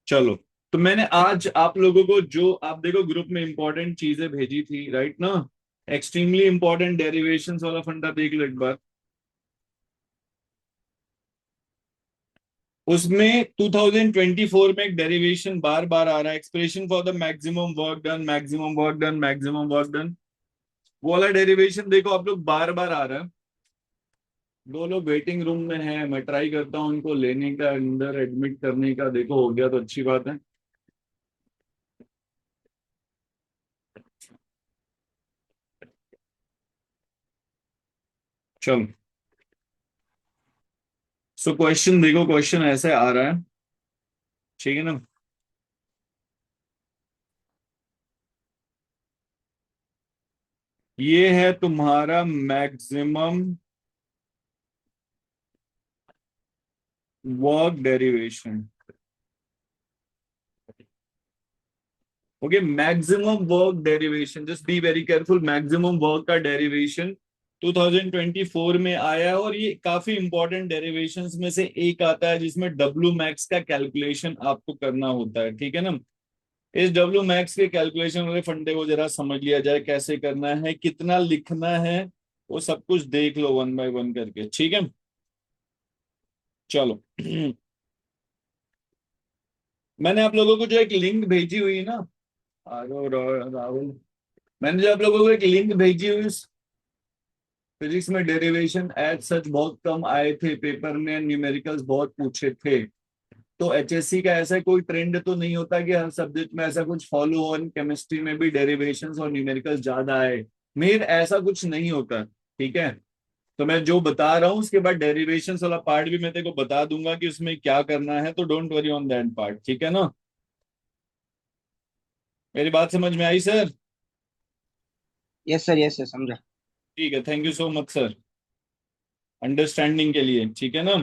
चलो, तो मैंने आज आप लोगों को जो आप देखो ग्रुप में इंपॉर्टेंट चीजें भेजी थी, राइट ना। एक्सट्रीमली इंपॉर्टेंट डेरिवेशंस वाला फंडा देख लो एक बार। उसमें 2024 में एक डेरिवेशन बार बार आ रहा है, expression for the maximum work done, maximum work done, maximum work done. वो वाला डेरिवेशन देखो आप लोग बार बार आ रहा है। दो लोग वेटिंग रूम में हैं, मैं ट्राई करता हूँ उनको लेने का, अंदर एडमिट करने का। देखो हो गया तो अच्छी बात है। चलो, सो क्वेश्चन देखो, क्वेश्चन ऐसे आ रहा है, ठीक है ना। ये है तुम्हारा maximum work derivation. Okay, maximum work derivation, just be very careful. Maximum work का डेरिवेशन 2024 में आया है, और ये काफी इंपॉर्टेंट डेरिवेशंस में से एक आता है जिसमें डब्ल्यू मैक्स का कैलकुलेशन आपको करना होता है, ठीक है ना। इस डब्ल्यू मैक्स के कैलकुलेशन वाले फंडे को जरा समझ लिया जाए, कैसे करना है, कितना लिखना है, वो सब कुछ देख लो वन बाय वन करके, ठीक है। चलो मैंने आप लोगों को जो एक लिंक भेजी हुई है ना, राहुल, मैंने जो आप लोगों को एक लिंक भेजी हुई, फिजिक्स में डेरिवेशन एज सच बहुत कम आए थे पेपर में, न्यूमेरिकल्स बहुत पूछे थे। तो एचएससी का ऐसा कोई ट्रेंड तो नहीं होता कि हर सब्जेक्ट में ऐसा कुछ फॉलो हो, केमिस्ट्री में भी डेरिवेशंस और न्यूमेरिकल्स ज्यादा आए। मेर ऐसा कुछ नहीं होता, ठीक है। तो मैं जो बता रहा हूँ उसके बाद डेरिवेशंस वाला पार्ट भी मैं तेरे को बता दूंगा कि उसमें क्या करना है, तो don't worry on that part, ठीक है ना। मेरी बात समझ में आई sir? Yes sir, yes sir, समझा। ठीक है, thank you so much sir understanding के लिए, ठीक है ना।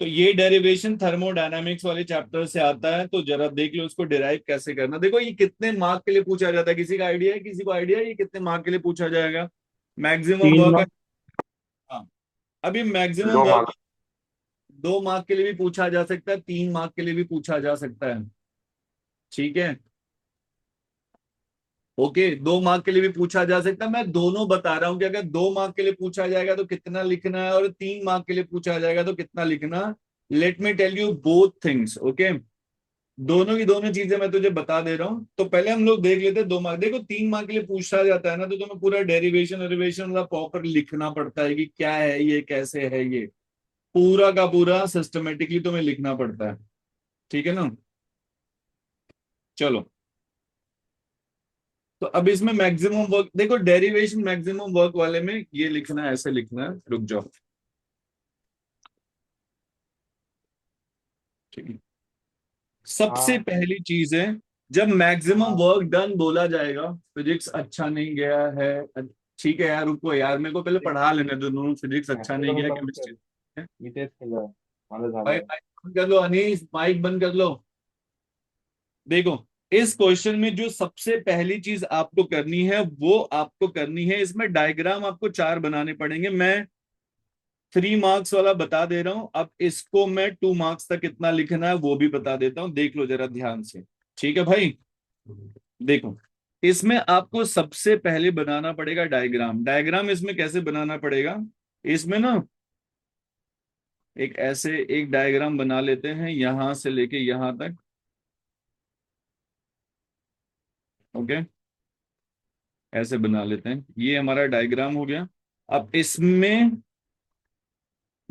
तो ये डेरिवेशन थर्मोडायनामिक्स वाले चैप्टर से आता है, तो जरा देख लो उसको डिराइव कैसे करना। देखो ये कितने मार्क के लिए पूछा जाता है, किसी का आइडिया है? किसी को आइडिया है ये कितने मार्क के लिए पूछा जाएगा? मैक्सिमम तीन वर्क। मार्क। हाँ, अभी मैक्सिमम दो वर्क मार्क। 2 मार्क के लिए भी पूछा जा सकता है, 3 मार्क के लिए भी पूछा जा सकता है, ठीक है। ओके, 2 मार्क के लिए भी पूछा जा सकता है। मैं दोनों बता रहा हूं कि अगर 2 मार्क के लिए पूछा जाएगा तो कितना लिखना है, और 3 मार्क के लिए पूछा जाएगा तो कितना लिखना। Let me tell you both things, okay. दोनों की दोनों चीजें मैं तुझे बता दे रहा हूँ। तो पहले हम लोग देख लेते हैं 2 मार्क। देखो 3 मार्क के लिए पूछा जाता है ना, तो तुम्हें पूरा डेरिवेशन वेरिवेशन वाला प्रॉपर लिखना पड़ता है कि क्या है ये, कैसे है ये, पूरा का पूरा सिस्टमेटिकली तुम्हें लिखना पड़ता है, ठीक है ना। चलो, तो अब इसमें मैक्सिमम वर्क देखो, डेरिवेशन मैक्सिमम वर्क वाले में ये लिखना है, ऐसे लिखना है, रुक जाओ, ठीक है। सबसे हाँ। पहली चीज है, जब मैक्सिमम वर्क डन बोला जाएगा, फिजिक्स अच्छा नहीं गया है, ठीक है यार, रुको यार, मेरे को पहले पढ़ा लेने दो दोनों। फिजिक्स अच्छा नहीं गया, केमिस्ट्री। इथेच केलं. मला भाई झालं. माइक बंद कर लो, अनीस माइक बंद कर लो। देखो, इस क्वेश्चन में जो सबसे पहली चीज आपको करनी है वो आपको करनी है, इसमें डायग्राम आपको 4 बनाने पड़ेंगे। मैं 3 मार्क्स वाला बता दे रहा हूं, अब इसको मैं 2 मार्क्स तक कितना लिखना है वो भी बता देता हूं, देख लो जरा ध्यान से, ठीक है भाई। देखो, इसमें आपको सबसे पहले बनाना पड़ेगा डायग्राम। डायग्राम इसमें कैसे बनाना पड़ेगा, इसमें ना एक ऐसे एक डायग्राम बना लेते हैं यहां से लेके यहां तक, ओके। ऐसे बना लेते हैं, ये हमारा डायग्राम हो गया। अब इसमें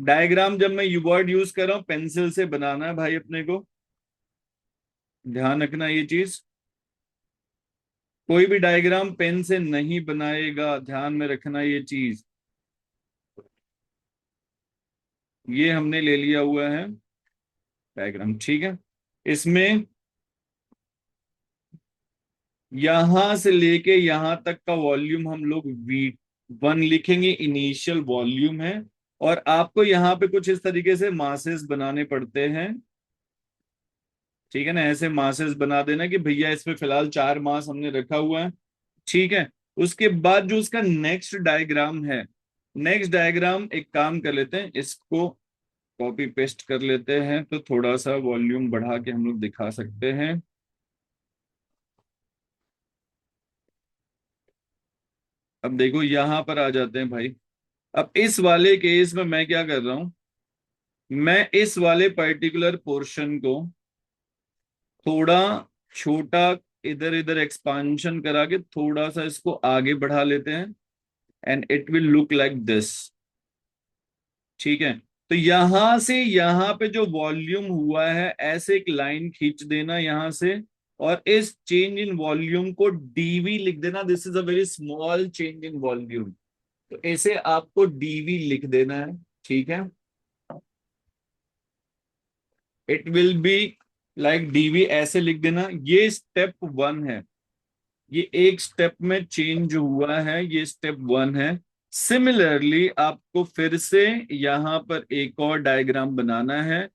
डायग्राम जब मैं यू वर्ड यूज कर रहा हूं, पेंसिल से बनाना है भाई अपने को, ध्यान रखना ये चीज। कोई भी डायग्राम पेन से नहीं बनाएगा, ध्यान में रखना ये चीज। ये हमने ले लिया हुआ है डायग्राम, ठीक है। इसमें यहां से लेके यहां तक का वॉल्यूम हम लोग V1 लिखेंगे, इनिशियल वॉल्यूम है। और आपको यहाँ पे कुछ इस तरीके से मासेस बनाने पड़ते हैं, ठीक है ना। ऐसे मासेस बना देना कि भैया इसमें फिलहाल 4 मास हमने रखा हुआ है, ठीक है। उसके बाद जो उसका नेक्स्ट डायग्राम है, नेक्स्ट डायग्राम एक काम कर लेते हैं, इसको कॉपी पेस्ट कर लेते हैं तो थोड़ा सा वॉल्यूम बढ़ा के हम लोग दिखा सकते हैं। अब देखो यहां पर आ जाते हैं भाई। अब इस वाले केस में मैं क्या कर रहा हूं, मैं इस वाले पर्टिकुलर पोर्शन को थोड़ा छोटा, इधर इधर एक्सपांशन करा के थोड़ा सा इसको आगे बढ़ा लेते हैं, and it will look like this. ठीक है, तो यहां से यहां पे जो वॉल्यूम हुआ है, ऐसे एक लाइन खींच देना यहां से, और इस चेंज इन वॉल्यूम को डीवी लिख देना। This is a very small change in volume, तो ऐसे आपको डीवी लिख देना है। ठीक है, it will be like DV, ऐसे लिख देना। ये स्टेप वन है, ये एक स्टेप में चेंज हुआ है, ये स्टेप वन है। सिमिलरली आपको फिर से यहां पर एक और डायग्राम बनाना है,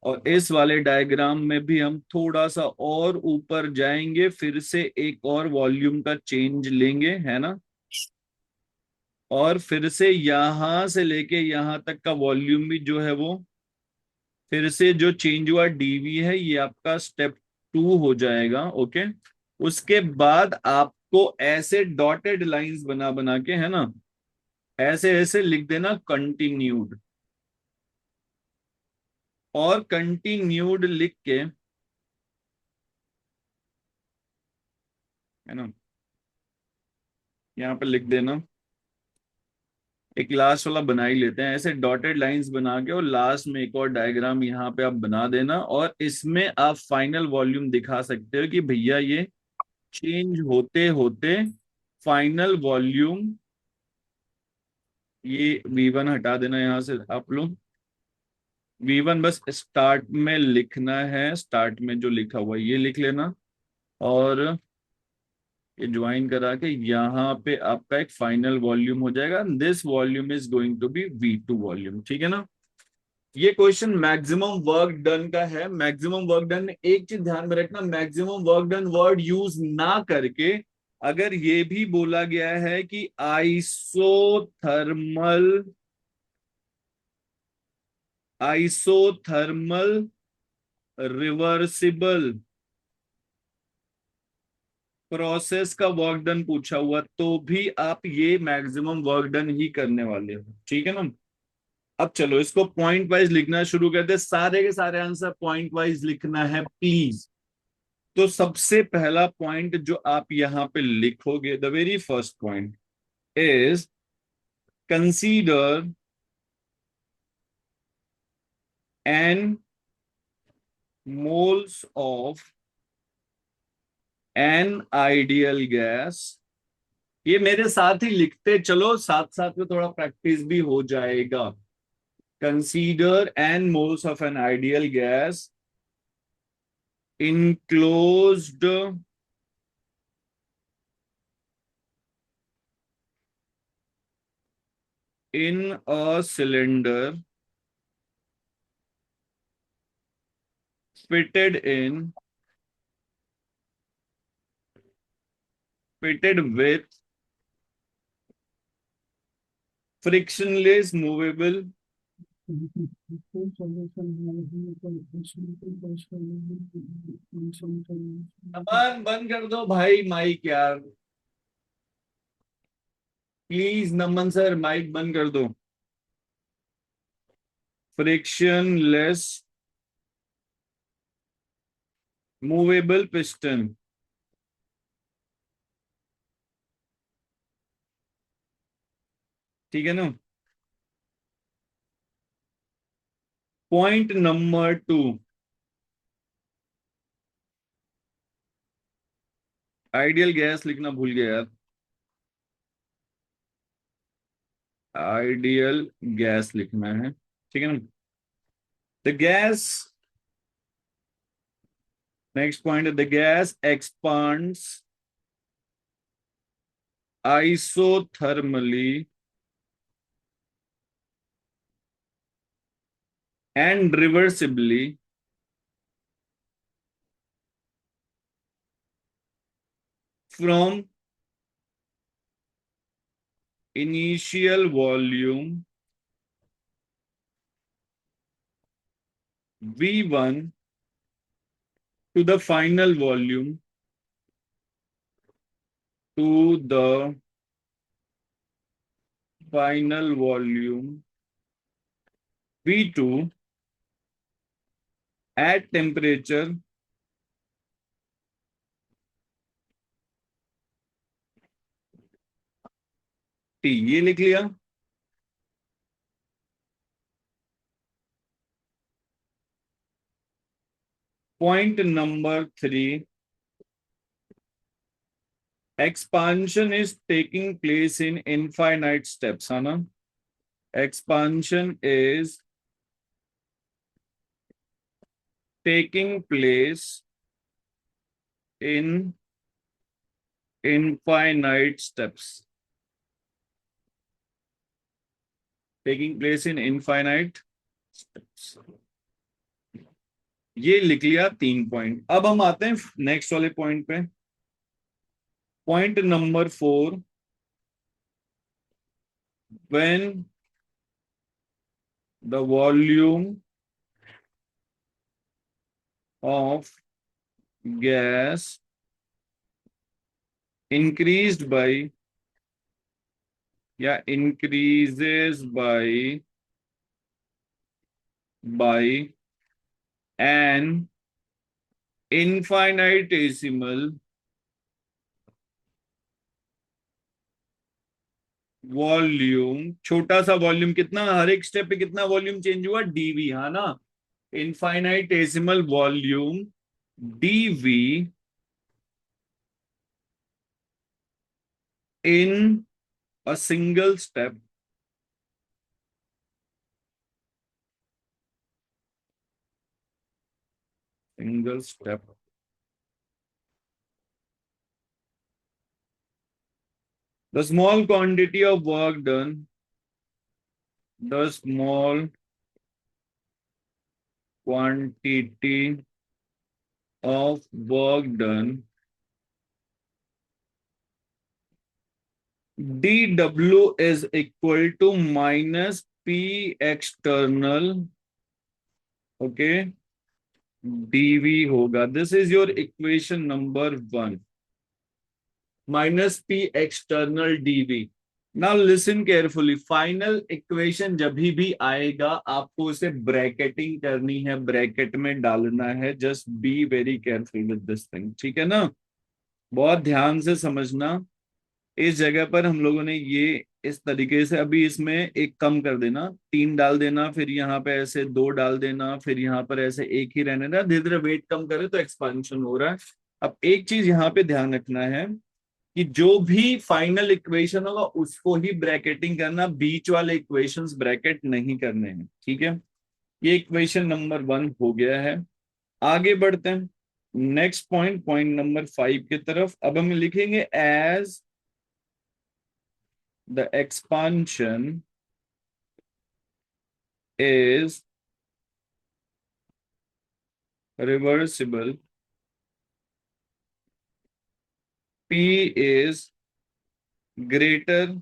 और इस वाले डायग्राम में भी हम थोड़ा सा और ऊपर जाएंगे, फिर से एक और वॉल्यूम का चेंज लेंगे, है ना। और फिर से यहां से लेके यहां तक का वॉल्यूम भी जो है वो फिर से जो चेंज हुआ डीवी है, ये आपका स्टेप टू हो जाएगा। ओके, उसके बाद आपको ऐसे डॉटेड लाइंस बना बना के, है ना, ऐसे ऐसे लिख देना कंटिन्यूड। और कंटिन्यूड लिख के, है ना, यहाँ पे लिख देना। एक लास्ट वाला बना ही लेते हैं, ऐसे डॉटेड लाइंस बना के, और लास्ट में एक और डायग्राम यहाँ पे आप बना देना, और इसमें आप फाइनल वॉल्यूम दिखा सकते हो कि भैया ये चेंज होते होते फाइनल वॉल्यूम, ये V1 हटा देना यहां से आप लोग। V1 बस स्टार्ट में लिखना है, स्टार्ट में जो लिखा हुआ है ये लिख लेना, और ये ज्वाइन करा के यहाँ पे आपका एक फाइनल वॉल्यूम हो जाएगा। This volume is going to be V2 volume. ठीक है ना। ये क्वेश्चन मैक्सिमम वर्क डन का है। मैक्सिमम वर्क डन में एक चीज ध्यान में रखना, maximum work done word use ना करके अगर ये भी बोला गया है कि आइसोथर्मल रिवर्सिबल प्रोसेस का वर्क डन पूछा हुआ, तो भी आप ये मैक्सिमम वर्क डन ही करने वाले हो। ठीक है ना। अब चलो इसको पॉइंट वाइज लिखना शुरू करते हैं। सारे के सारे आंसर पॉइंट वाइज लिखना है प्लीज। तो सबसे पहला पॉइंट जो आप यहां पे लिखोगे, the very first point is consider N moles of an ideal gas. ये मेरे साथ ही लिखते चलो, साथ साथ में थोड़ा प्रैक्टिस भी हो जाएगा। Consider N moles of an ideal gas enclosed in a cylinder fitted in fitted with frictionless movable। अमन बंद कर दो भाई माइक यार, प्लीज नमन सर माइक बंद कर दो। Frictionless movable piston. ठीक है ना। Point number two, ideal gas लिखना भूल गया यार। आइडियल गैस लिखना है, ठीक है ना। The gas, next point, the gas expands isothermally and reversibly from initial volume V1 to the final volume, to the final volume V2 at temperature T, ये लिख लिया। Point number 3, expansion is taking place in infinite steps, है ना। expansion is taking place in infinite steps, taking place in infinite steps। ये लिख लिया 3 point. अब हम आते हैं नेक्स्ट वाले पॉइंट पे। Point number 4, when the volume of gas increased by या increases by an infinitesimal volume, छोटा सा वॉल्यूम, कितना हर एक स्टेप पे कितना वॉल्यूम चेंज हुआ, डीवी, हाँ ना। Infinitesimal volume DV in a single step, single step, the small quantity of work done, the small quantity of work done dw is equal to minus p external, okay, dv होगा। This is your equation number 1, minus P external DV. Now listen carefully, final equation जब भी आएगा आपको उसे bracketing करनी है, bracket में डालना है। Just be very careful with this thing, ठीक है ना। बहुत ध्यान से समझना। इस जगह पर हम लोगों ने ये इस तरीके से, अभी इसमें एक कम कर देना, 3 डाल देना, फिर यहाँ पे ऐसे 2 डाल देना, फिर यहाँ पर ऐसे 1 ही रहने देना। धीरे धीरे वेट कम करे तो एक्सपांशन हो रहा है। अब एक चीज यहाँ पे ध्यान रखना है कि जो भी फाइनल इक्वेशन होगा उसको ही ब्रैकेटिंग करना, बीच वाले इक्वेशंस ब्रैकेट नहीं करने हैं, ठीक है। ये इक्वेशन नंबर 1 हो गया है। आगे बढ़ते हैं नेक्स्ट पॉइंट, पॉइंट नंबर 5 की तरफ। अब हम लिखेंगे as the expansion is reversible, P is greater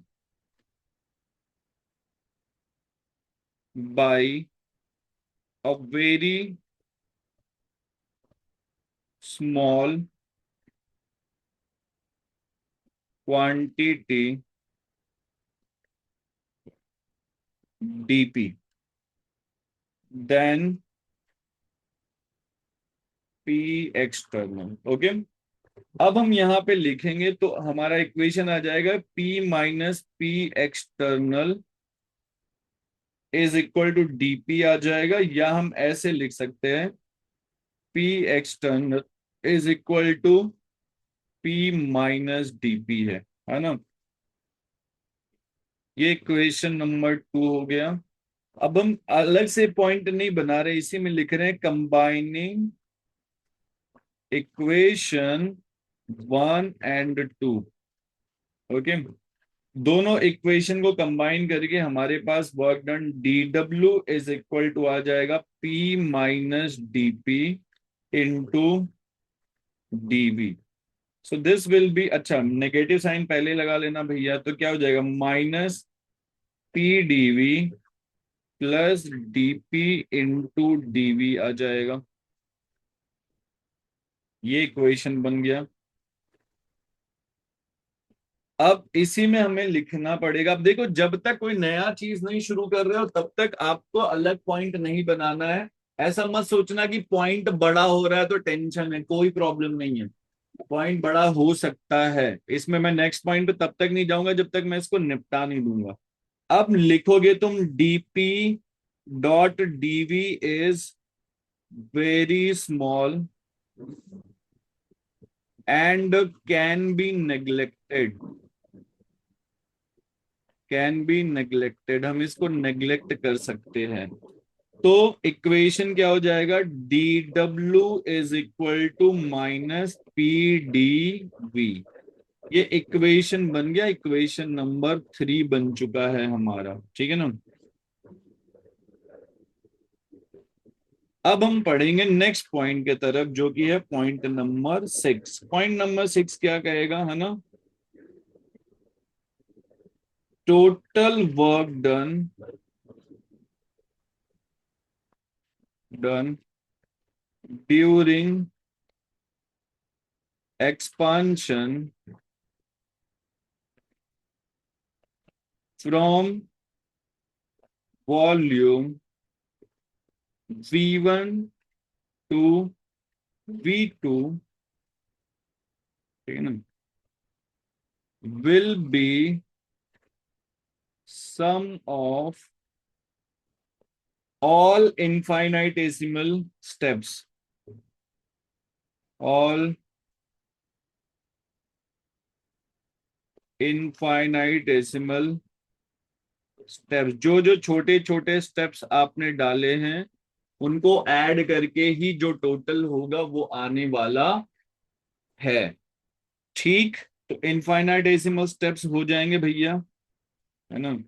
by a very small quantity dp than P external, okay. अब हम यहाँ पे लिखेंगे तो हमारा इक्वेशन आ जाएगा P minus P external is equal to dp आ जाएगा, या हम ऐसे लिख सकते हैं P external is equal to P minus dp है ना। ये इक्वेशन नंबर 2 हो गया। अब हम अलग से पॉइंट नहीं बना रहे, इसी में लिख रहे हैं कंबाइनिंग इक्वेशन 1 एंड 2, ओके। दोनों इक्वेशन को कंबाइन करके हमारे पास work done d W is equal to आ जाएगा P minus dp into dv. So this will be, अच्छा नेगेटिव साइन पहले लगा लेना भैया, तो क्या हो जाएगा minus p dv plus dp into dv आ जाएगा। ये इक्वेशन बन गया। अब इसी में हमें लिखना पड़ेगा। अब देखो, जब तक कोई नया चीज नहीं शुरू कर रहे हो तब तक आपको अलग पॉइंट नहीं बनाना है। ऐसा मत सोचना कि पॉइंट बड़ा हो रहा है तो टेंशन है, कोई प्रॉब्लम नहीं है। पॉइंट बड़ा हो सकता है। इसमें मैं नेक्स्ट पॉइंट पे तब तक नहीं जाऊंगा जब तक मैं इसको निपटा नहीं दूंगा। अब लिखोगे तुम DP dot DV is very small and can be neglected. Can be neglected, हम इसको नेग्लेक्ट कर सकते हैं। तो इक्वेशन क्या हो जाएगा, D W is equal to minus P D V. ये इक्वेशन बन गया, इक्वेशन नंबर 3 बन चुका है हमारा। ठीक है ना। अब हम पढ़ेंगे नेक्स्ट पॉइंट के तरफ, जो कि है पॉइंट नंबर 6। पॉइंट नंबर 6 क्या कहेगा, है ना, total work done during expansion from volume V1 to V2, ठीक है ना, will be sum of all infinitesimal steps, all infinitesimal steps, जो जो छोटे छोटे स्टेप्स आपने डाले हैं उनको ऐड करके ही जो टोटल होगा वो आने वाला है। ठीक, तो इनफाइनाइटेसिमल स्टेप्स हो जाएंगे भैया, है ना।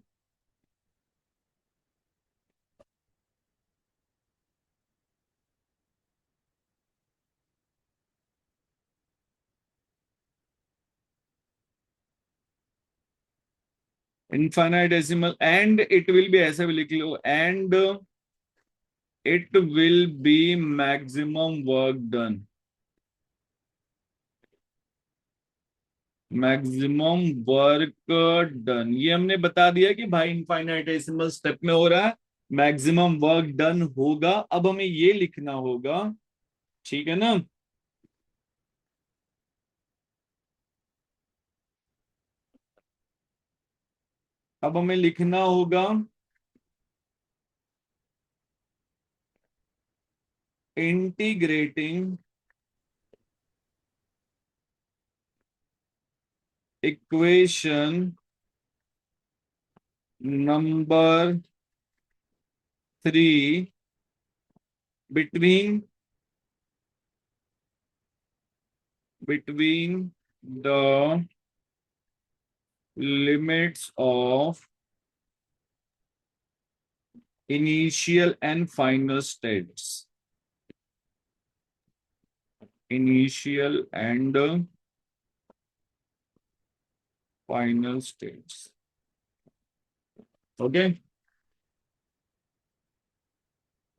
Infinitesimal and it will be, ऐसे भी लिख लो, and it will be maximum work done. Maximum work done, ये हमने बता दिया कि भाई इनफाइनाइटेसिमल स्टेप में हो रहा है, मैक्सिमम वर्क डन होगा। अब हमें ये लिखना होगा, ठीक है ना। अब हमें लिखना होगा integrating equation number 3 between the limits of initial and final states. Initial and final states, okay.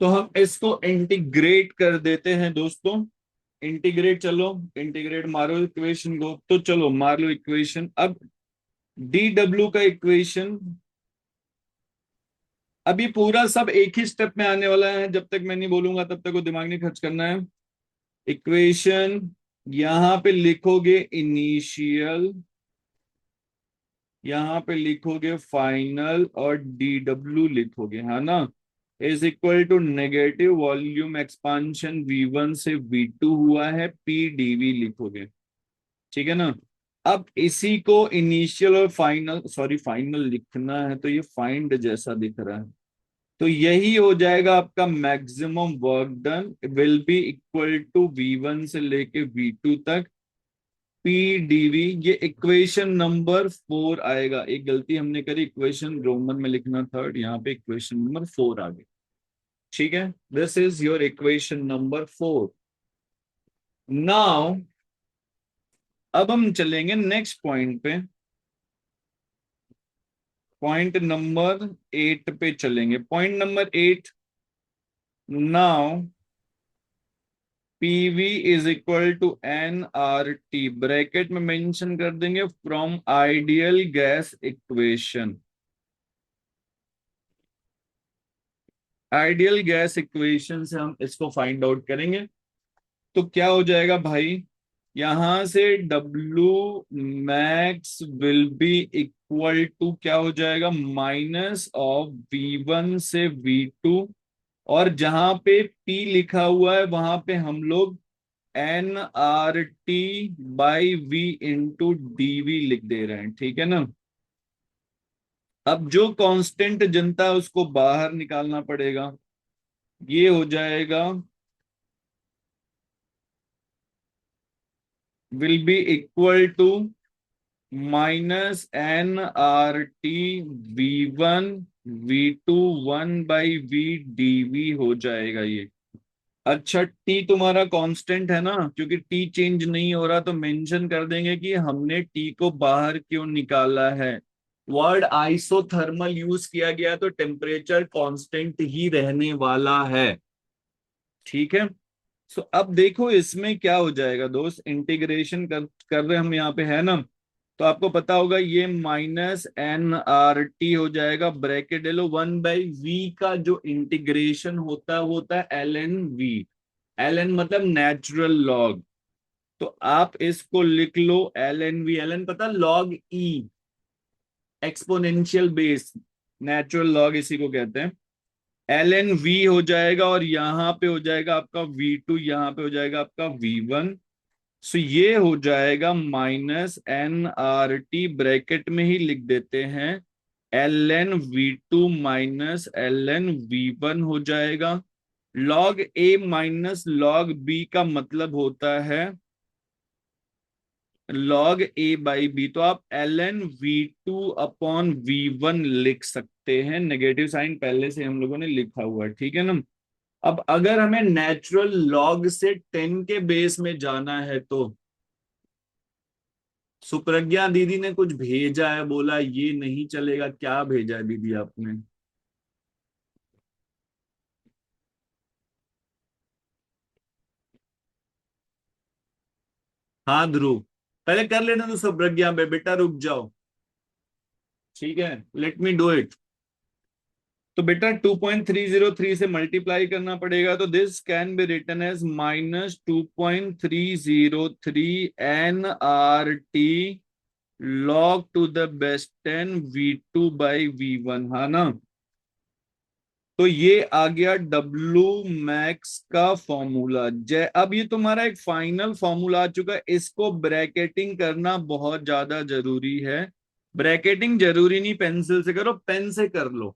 तो हम इसको इंटीग्रेट कर देते हैं दोस्तों। इंटीग्रेट, चलो इंटीग्रेट मारो इक्वेशन को, तो चलो मार लो इक्वेशन। अब डी डब्ल्यू का इक्वेशन, अभी पूरा सब एक ही स्टेप में आने वाला है, जब तक मैं नहीं बोलूंगा तब तक वो दिमाग नहीं खर्च करना है। इक्वेशन यहां पे लिखोगे इनिशियल, यहां पे लिखोगे फाइनल, और डी डब्ल्यू लिखोगे, है ना, is equal to negative volume expansion V1 से V2 हुआ है, पी डीवी लिखोगे। ठीक है ना। अब इसी को इनिशियल और फाइनल, सॉरी फाइनल लिखना है तो ये फाइंड जैसा दिख रहा है, तो यही हो जाएगा आपका maximum work done will be equal to V1 से लेके V2 तक, पी डीवी। ये इक्वेशन नंबर 4 आएगा। एक गलती हमने करी, इक्वेशन रोमन में लिखना थर्ड, यहाँ पे इक्वेशन नंबर 4 आ गई। ठीक है, this is your equation number 4। Now अब हम चलेंगे नेक्स्ट पॉइंट पे। पॉइंट नंबर 8 पे चलेंगे। Point number 8, now PV is equal to N R T, bracket में मेंशन कर देंगे from ideal gas equation. Ideal gas equation से हम इसको फाइंड आउट करेंगे। तो क्या हो जाएगा भाई, यहां से W max will be equal to क्या हो जाएगा, माइनस ऑफ V1 से V2, और जहां पे P लिखा हुआ है वहां पे हम लोग NRT/V इंटू DV लिख दे रहे हैं, ठीक है ना। अब जो कांस्टेंट जनता है उसको बाहर निकालना पड़ेगा। ये हो जाएगा will be equal to -NRT/V1 V2 1/V हो जाएगा ये। अच्छा, टी तुम्हारा कांस्टेंट है ना, क्योंकि टी चेंज नहीं हो रहा तो मेंशन कर देंगे कि हमने टी को बाहर क्यों निकाला है। वर्ड आइसोथर्मल यूज किया गया तो टेम्परेचर कांस्टेंट ही रहने वाला है, ठीक है। सो अब देखो इसमें क्या हो जाएगा दोस्त, इंटीग्रेशन कर रहे हम यहाँ पे, है ना। तो आपको पता होगा ये -NRT हो जाएगा, ब्रैकेट ले लो, 1/V का जो इंटीग्रेशन होता है LN V। LN मतलब नेचुरल लॉग। तो आप इसको लिख लो LNV। LN पता, लॉग ई, एक्सपोनेंशियल बेस, नेचुरल लॉग इसी को कहते हैं। LNV हो जाएगा, और यहाँ पे हो जाएगा आपका V2, यहाँ पे हो जाएगा आपका V1। सो ये हो जाएगा -NRT, ब्रैकेट में ही लिख देते हैं LNV2 -LNV1 हो जाएगा। log A minus log B का मतलब होता है log A/B। तो आप LNV2/V1 लिख सकते हैं, नेगेटिव साइन पहले से हम लोगों ने लिखा हुआ है, ठीक है ना। अब अगर हमें नेचुरल लॉग से 10 के बेस में जाना है तो सुप्रज्ञा दीदी ने कुछ भेजा है, बोला ये नहीं चलेगा। क्या भेजा है दीदी आपने? हाँ ध्रुव, पहले कर लेना तो सुप्रज्ञा बेटा, रुक जाओ, ठीक है, लेट मी डू इट। तो बेटा 2.303 से मल्टीप्लाई करना पड़ेगा, तो this can be written as -2.303 NRT log to the base 10 V2/V1, है ना। तो ये आ गया W मैक्स का फॉर्मूला। जय, अब ये तुम्हारा एक फाइनल फॉर्मूला आ चुका है, इसको ब्रैकेटिंग करना बहुत ज्यादा जरूरी है। ब्रैकेटिंग जरूरी नहीं पेंसिल से करो, पेन से कर लो,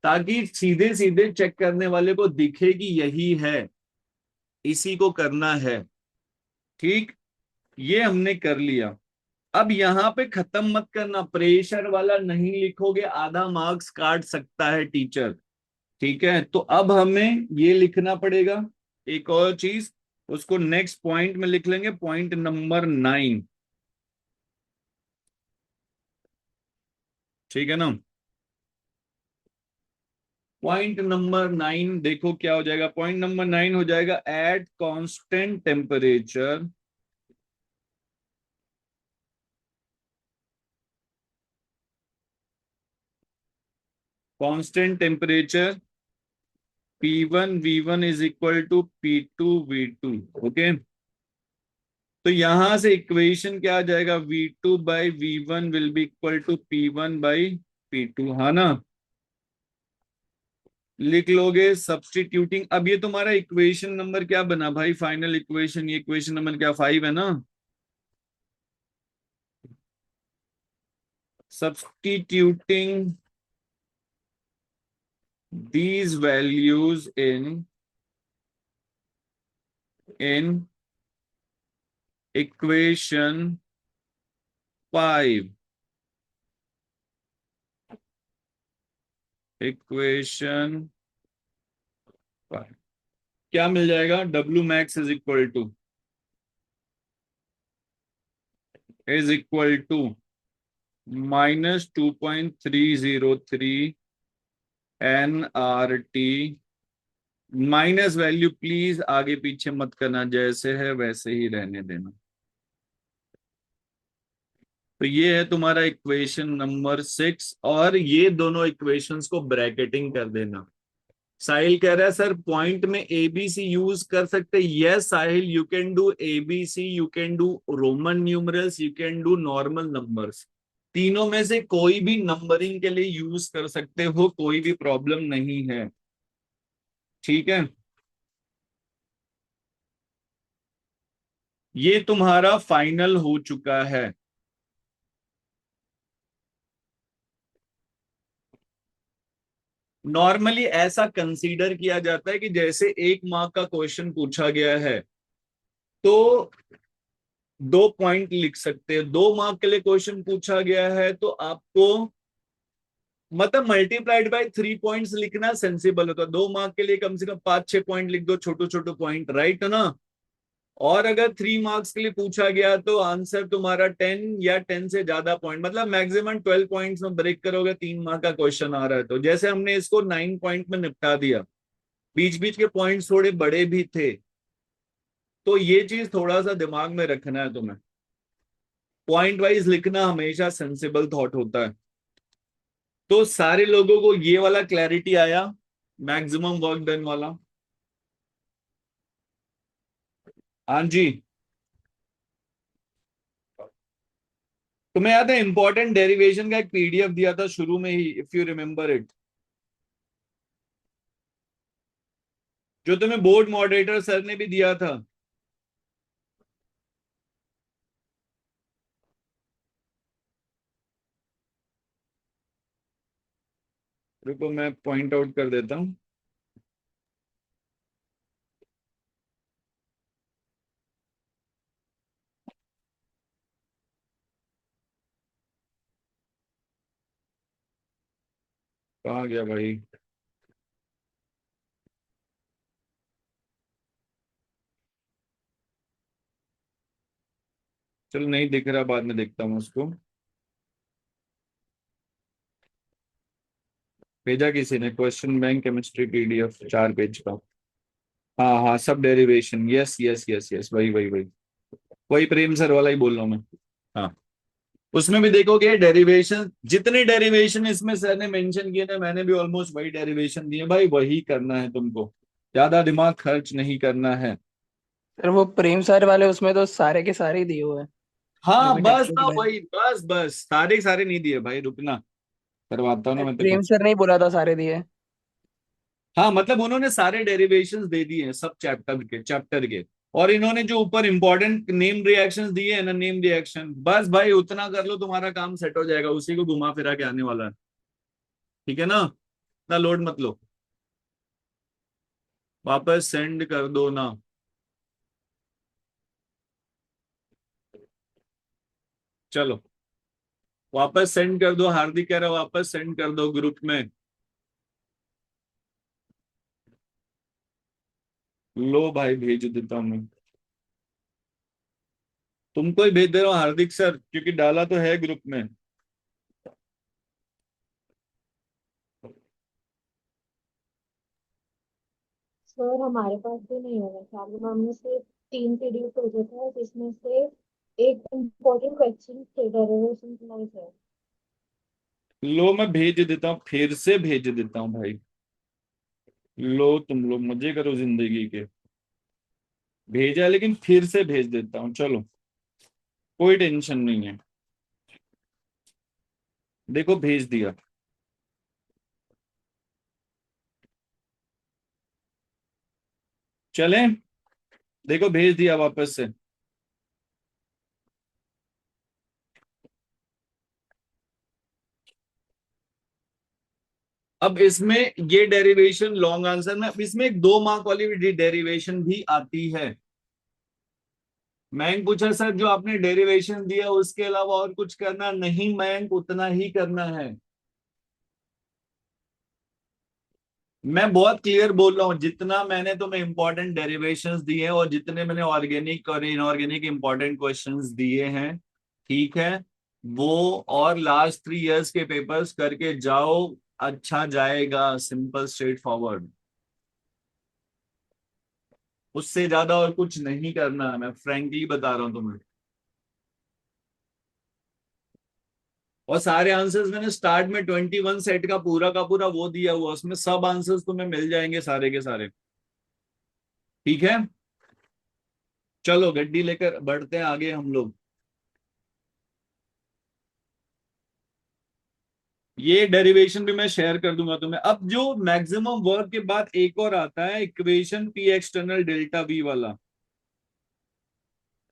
ताकि सीधे सीधे चेक करने वाले को दिखे कि यही है, इसी को करना है, ठीक। ये हमने कर लिया। अब यहां पे खत्म मत करना, प्रेशर वाला नहीं लिखोगे आधा मार्क्स काट सकता है टीचर, ठीक है। तो अब हमें ये लिखना पड़ेगा एक और चीज, उसको नेक्स्ट पॉइंट में लिख लेंगे, पॉइंट नंबर 9, ठीक है ना। पॉइंट नंबर 9 देखो क्या हो जाएगा, पॉइंट नंबर 9 हो जाएगा at constant temperature, constant temperature P1 V1 is equal to P2 V2, okay. तो यहां से इक्वेशन क्या आ जाएगा, V2/V1 will be equal to P1/P2, है ना। लिख लोगे सब्स्टिट्यूटिंग। अब ये तुम्हारा इक्वेशन नंबर क्या बना भाई, फाइनल इक्वेशन, ये इक्वेशन नंबर क्या 5 है ना। Substituting these values in equation 5, equation 5 क्या मिल जाएगा, W max is equal to -2.303 NRT। Minus value please आगे पीछे मत करना, जैसे है वैसे ही रहने देना। तो ये है तुम्हारा इक्वेशन नंबर 6, और ये दोनों इक्वेशंस को ब्रैकेटिंग कर देना। साहिल कह रहा है सर पॉइंट में एबीसी यूज कर सकते। Yes Sahil, you can do ABC, you can do Roman numerals, you can do normal numbers. तीनों में से कोई भी नंबरिंग के लिए यूज कर सकते हो, कोई भी प्रॉब्लम नहीं है। ठीक है, ये तुम्हारा फाइनल हो चुका है। नॉर्मली ऐसा कंसीडर किया जाता है कि जैसे 1 मार्क का क्वेश्चन पूछा गया है तो 2 पॉइंट लिख सकते हैं। 2 मार्क के लिए क्वेश्चन पूछा गया है तो आपको मतलब मल्टीप्लाइड बाय 3 पॉइंट्स लिखना सेंसिबल होता है। 2 मार्क के लिए कम से कम 5-6 पॉइंट लिख दो, छोटे छोटे पॉइंट, राइट है ना। और अगर 3 मार्क्स के लिए पूछा गया तो आंसर तुम्हारा 10 या 10 से ज्यादा पॉइंट, मतलब मैक्सिमम 12 पॉइंट्स में ब्रेक करोगे। 3 मार्क का क्वेश्चन आ रहा है तो जैसे हमने इसको 9 पॉइंट में निपटा दिया, बीच बीच के पॉइंट्स थोड़े बड़े भी थे। तो ये चीज थोड़ा सा दिमाग में रखना है तुम्हें, पॉइंट वाइज लिखना हमेशा सेंसिबल थॉट होता है। तो सारे लोगों को ये वाला क्लैरिटी आया, मैक्सिमम वर्क डन वाला। हाँ जी, तुम्हें याद है इंपॉर्टेंट डेरिवेशन का एक पीडीएफ दिया था शुरू में ही, इफ यू रिमेम्बर इट, जो तुम्हें बोर्ड मॉडरेटर सर ने भी दिया था। रुको मैं पॉइंट आउट कर देता हूँ। कहाँ गया भाई? चलो नहीं दिख रहा, बाद में देखता हूँ उसको। भेजा किसी ने question bank chemistry PDF 4 page का। हाँ हाँ, सब derivation, yes yes yes yes, वही वही वही वही प्रेम सर वाला ही बोल रहा हूँ मैं। हाँ, उसमें भी देखोगे डेरिवेशन, जितने डेरिवेशन इसमें सर ने मेंशन किए थे मैंने भी ऑलमोस्ट वही डेरिवेशन दिए भाई, वही करना है तुमको, ज्यादा दिमाग खर्च नहीं करना है। सर वो प्रेम सर वाले उसमें तो सारे के सारे ही दिए हुए हैं, जो हाँ भी बस टेक्स्ट ना, बुक में। वही बस बस, सारे सारे नहीं दिए भाई, रुकना करवाता हूँ ना मैं तेरे प्रेम को। सर नहीं बोला था सारे दिए। हाँ मतलब उन्होंने सारे डेरिवेशंस दे दिए हैं सब चैप्टर के। और इन्होंने जो ऊपर इंपॉर्टेंट नेम रिएक्शंस दिए हैं ना, नेम रिएक्शन, बस भाई उतना कर लो, तुम्हारा काम सेट हो जाएगा, उसी को घुमा फिरा के आने वाला है। ठीक है ना, इतना लोड मत लो, वापस सेंड कर दो ना। चलो वापस सेंड कर दो, हार्दिक कह रहा है वापस सेंड कर दो ग्रुप में। लो भाई भेज देता हूं मैं, तुमको ही भेज दे रहा हूँ हार्दिक सर, क्योंकि डाला तो है ग्रुप में। सर हमारे पास भी नहीं होगा, चालू मैम ने सिर्फ 3 पीडीएफ भेजे थे जिसमें से एक इम्पोर्टेंट क्वेश्चन थे डेरिवेशन वाइज है। लो मैं भेज देता हूँ, फिर से भेज देता हूँ भाई। लो तुम लोग मजे करो जिंदगी के, भेजा लेकिन फिर से भेज देता हूँ, चलो कोई टेंशन नहीं है। देखो भेज दिया, चले, देखो भेज दिया वापस से। अब इसमें ये डेरिवेशन लॉन्ग आंसर में, अब इसमें एक 2 मार्क वाली डेरिवेशन भी आती है। मैंने पूछा सर जो आपने डेरिवेशन दिया उसके अलावा और कुछ करना नहीं, मैंने उतना ही करना है। मैं बहुत क्लियर बोल रहा हूँ, जितना मैंने तुम्हें इंपॉर्टेंट डेरिवेशंस दिए हैं और जितने मैंने ऑर्गेनिक और इनऑर्गेनिक इंपॉर्टेंट क्वेश्चंस दिए हैं, ठीक है, वो और लास्ट 3 इयर्स के पेपर्स करके जाओ, अच्छा जाएगा, सिंपल स्ट्रेट फॉरवर्ड। उससे ज्यादा और कुछ नहीं करना है, मैं फ्रेंकली बता रहा हूं तुम्हें। और सारे आंसर्स मैंने स्टार्ट में 21 सेट का पूरा वो दिया हुआ, उसमें सब आंसर्स तुम्हें मिल जाएंगे सारे के सारे। ठीक है, चलो गड्डी लेकर बढ़ते हैं आगे हम लोग। ये डेरिवेशन भी मैं शेयर कर दूंगा तुम्हें। अब जो मैक्सिमम वर्क के बाद एक और आता है equation P external delta we वाला,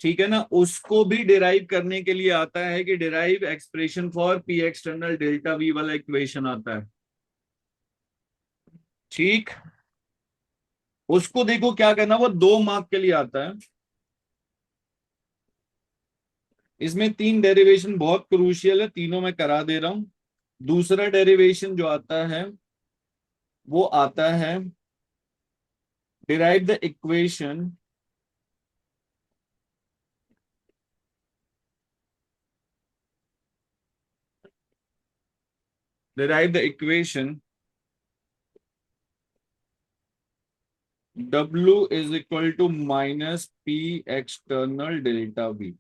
ठीक है ना, उसको भी डिराइव करने के लिए आता है कि derive expression for P external delta we वाला इक्वेशन आता है। ठीक, उसको देखो क्या करना, वो 2 मार्क के लिए आता है। इसमें 3 डेरिवेशन बहुत क्रूशियल है, तीनों मैं करा दे रहा हूं। दूसरा डेरिवेशन जो आता है वो आता है derive the equation derive the equation W is equal to minus P external delta V.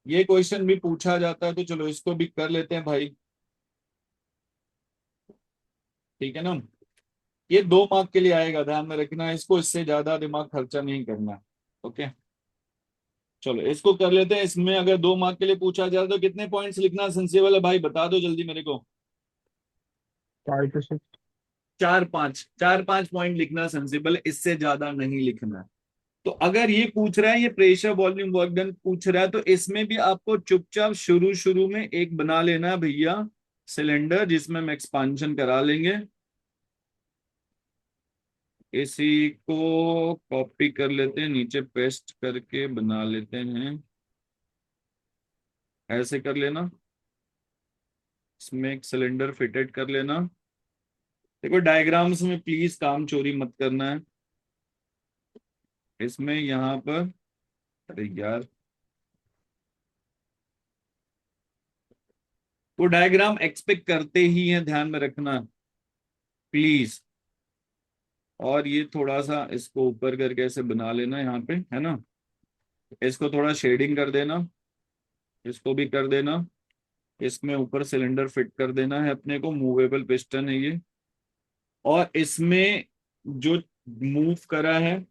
ये क्वेश्चन भी पूछा जाता है, तो चलो इसको भी कर लेते हैं भाई। ठीक है ना, ये 2 मार्क के लिए आएगा, ध्यान में रखना है इसको, इससे ज्यादा दिमाग खर्चा नहीं करना है। ओके, चलो इसको कर लेते हैं। इसमें अगर 2 मार्क के लिए पूछा जाए तो कितने पॉइंट्स लिखना सेंसिबल है भाई, बता दो जल्दी मेरे को। 5 to 6। 4-5 पॉइंट लिखना सेंसिबल है, इससे ज्यादा नहीं लिखना है। तो अगर ये पूछ रहा है, ये प्रेशर वॉल्यूम वर्क डन पूछ रहा है, तो इसमें भी आपको चुपचाप शुरू शुरू में एक बना लेना है भैया सिलेंडर, जिसमें हम एक्सपांशन करा लेंगे। इसी को कॉपी कर लेते हैं, नीचे पेस्ट करके बना लेते हैं। ऐसे कर लेना, इसमें एक सिलेंडर फिटेड कर लेना। देखो डायग्राम्स में प्लीज काम चोरी मत करना है। इसमें यहाँ पर, अरे यार, वो डायग्राम एक्सपेक्ट करते ही है, ध्यान में रखना प्लीज। और ये थोड़ा सा इसको ऊपर करके ऐसे बना लेना यहाँ पे, है ना। इसको थोड़ा शेडिंग कर देना, इसको भी कर देना। इसमें ऊपर सिलेंडर फिट कर देना है अपने को, मूवेबल पिस्टन है ये। और इसमें जो मूव करा है,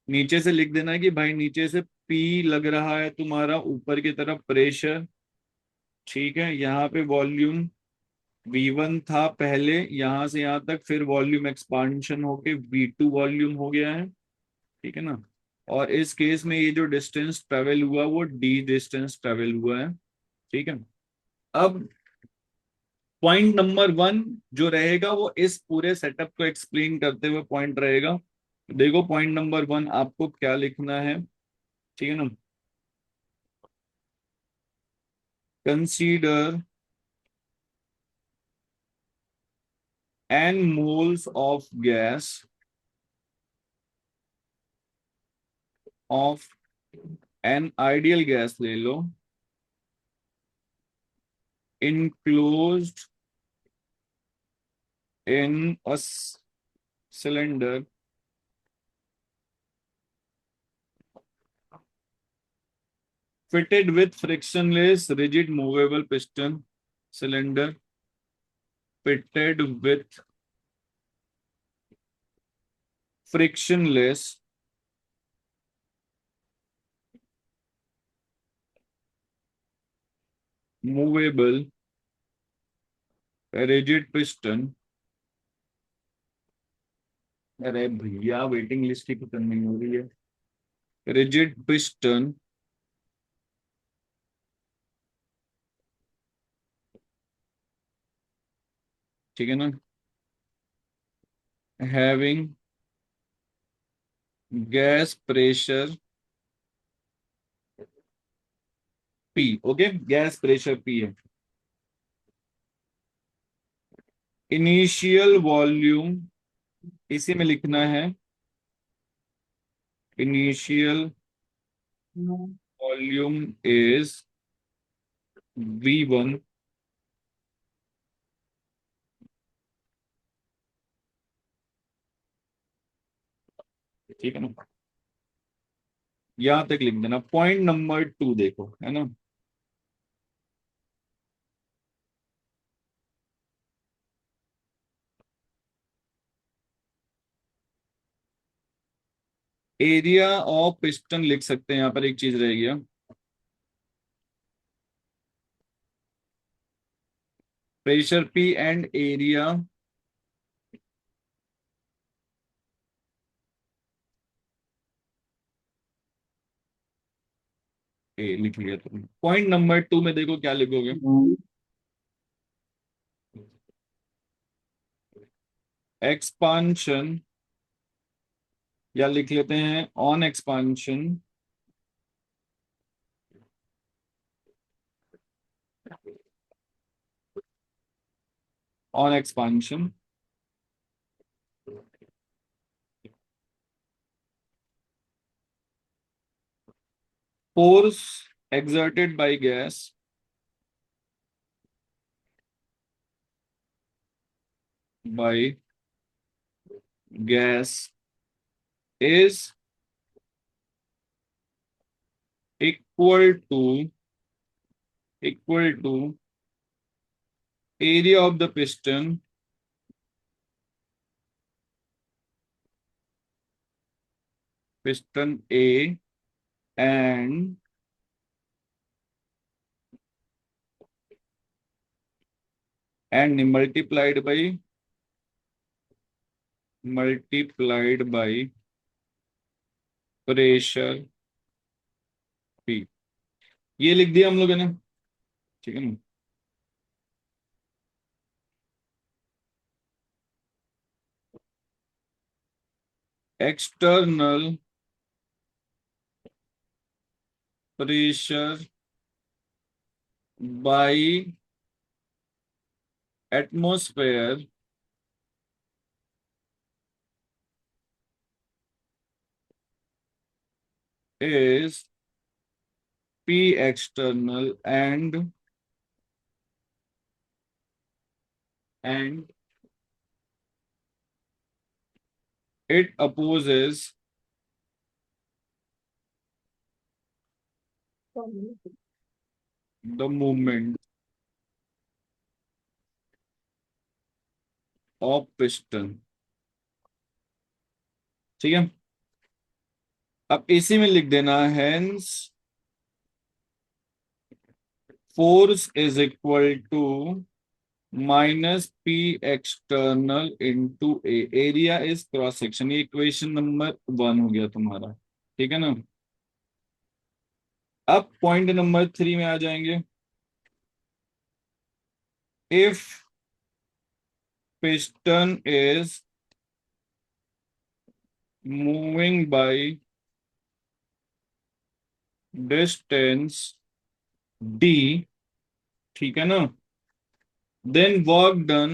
नीचे से लिख देना है कि भाई नीचे से पी लग रहा है तुम्हारा, ऊपर की तरफ प्रेशर। ठीक है, यहाँ पे वॉल्यूम V1 था पहले, यहां से यहां तक, फिर वॉल्यूम एक्सपांशन होके V2 वॉल्यूम हो गया है। ठीक है ना, और इस केस में ये जो डिस्टेंस ट्रेवल हुआ वो D डिस्टेंस ट्रेवल हुआ है। ठीक है, अब पॉइंट नंबर 1 जो रहेगा वो इस पूरे सेटअप को एक्सप्लेन करते हुए पॉइंट रहेगा। देखो पॉइंट नंबर 1 आपको क्या लिखना है, ठीक है ना। Consider n moles of gas of an ideal gas ले लो, enclosed in a cylinder fitted with frictionless rigid movable piston, cylinder fitted with frictionless movable rigid piston। अरे भैया वेटिंग लिस्ट ही खत्म नहीं हो रही है। रिजिड पिस्टन ठीक है ना, having gas pressure P। Okay, gas pressure P है। इनिशियल वॉल्यूम इसी में लिखना है, इनिशियल वॉल्यूम इज V1 ठीक है ना, यहां तक लिख देना। पॉइंट नंबर 2 देखो, है ना, एरिया ऑफ पिस्टन लिख सकते हैं, यहां पर एक चीज रहेगी, pressure P and area A लिख लिया तुमने। पॉइंट नंबर 2 में देखो क्या लिखोगे, एक्सपांशन, या लिख लेते हैं on expansion on expansion force exerted by gas is equal to area of the piston A and multiplied by pressure P। ये लिख दिया हम लोगों ने, ठीक है ना। External pressure by atmosphere is P external and it opposes the movement of piston, ठीक है। अब इसी में लिख देना hence force is equal to minus P external into A, area is cross section। ये इक्वेशन नंबर 1 हो गया तुम्हारा, ठीक है ना। अब पॉइंट नंबर 3 में आ जाएंगे। If piston is moving by distance d, ठीक है ना, then work done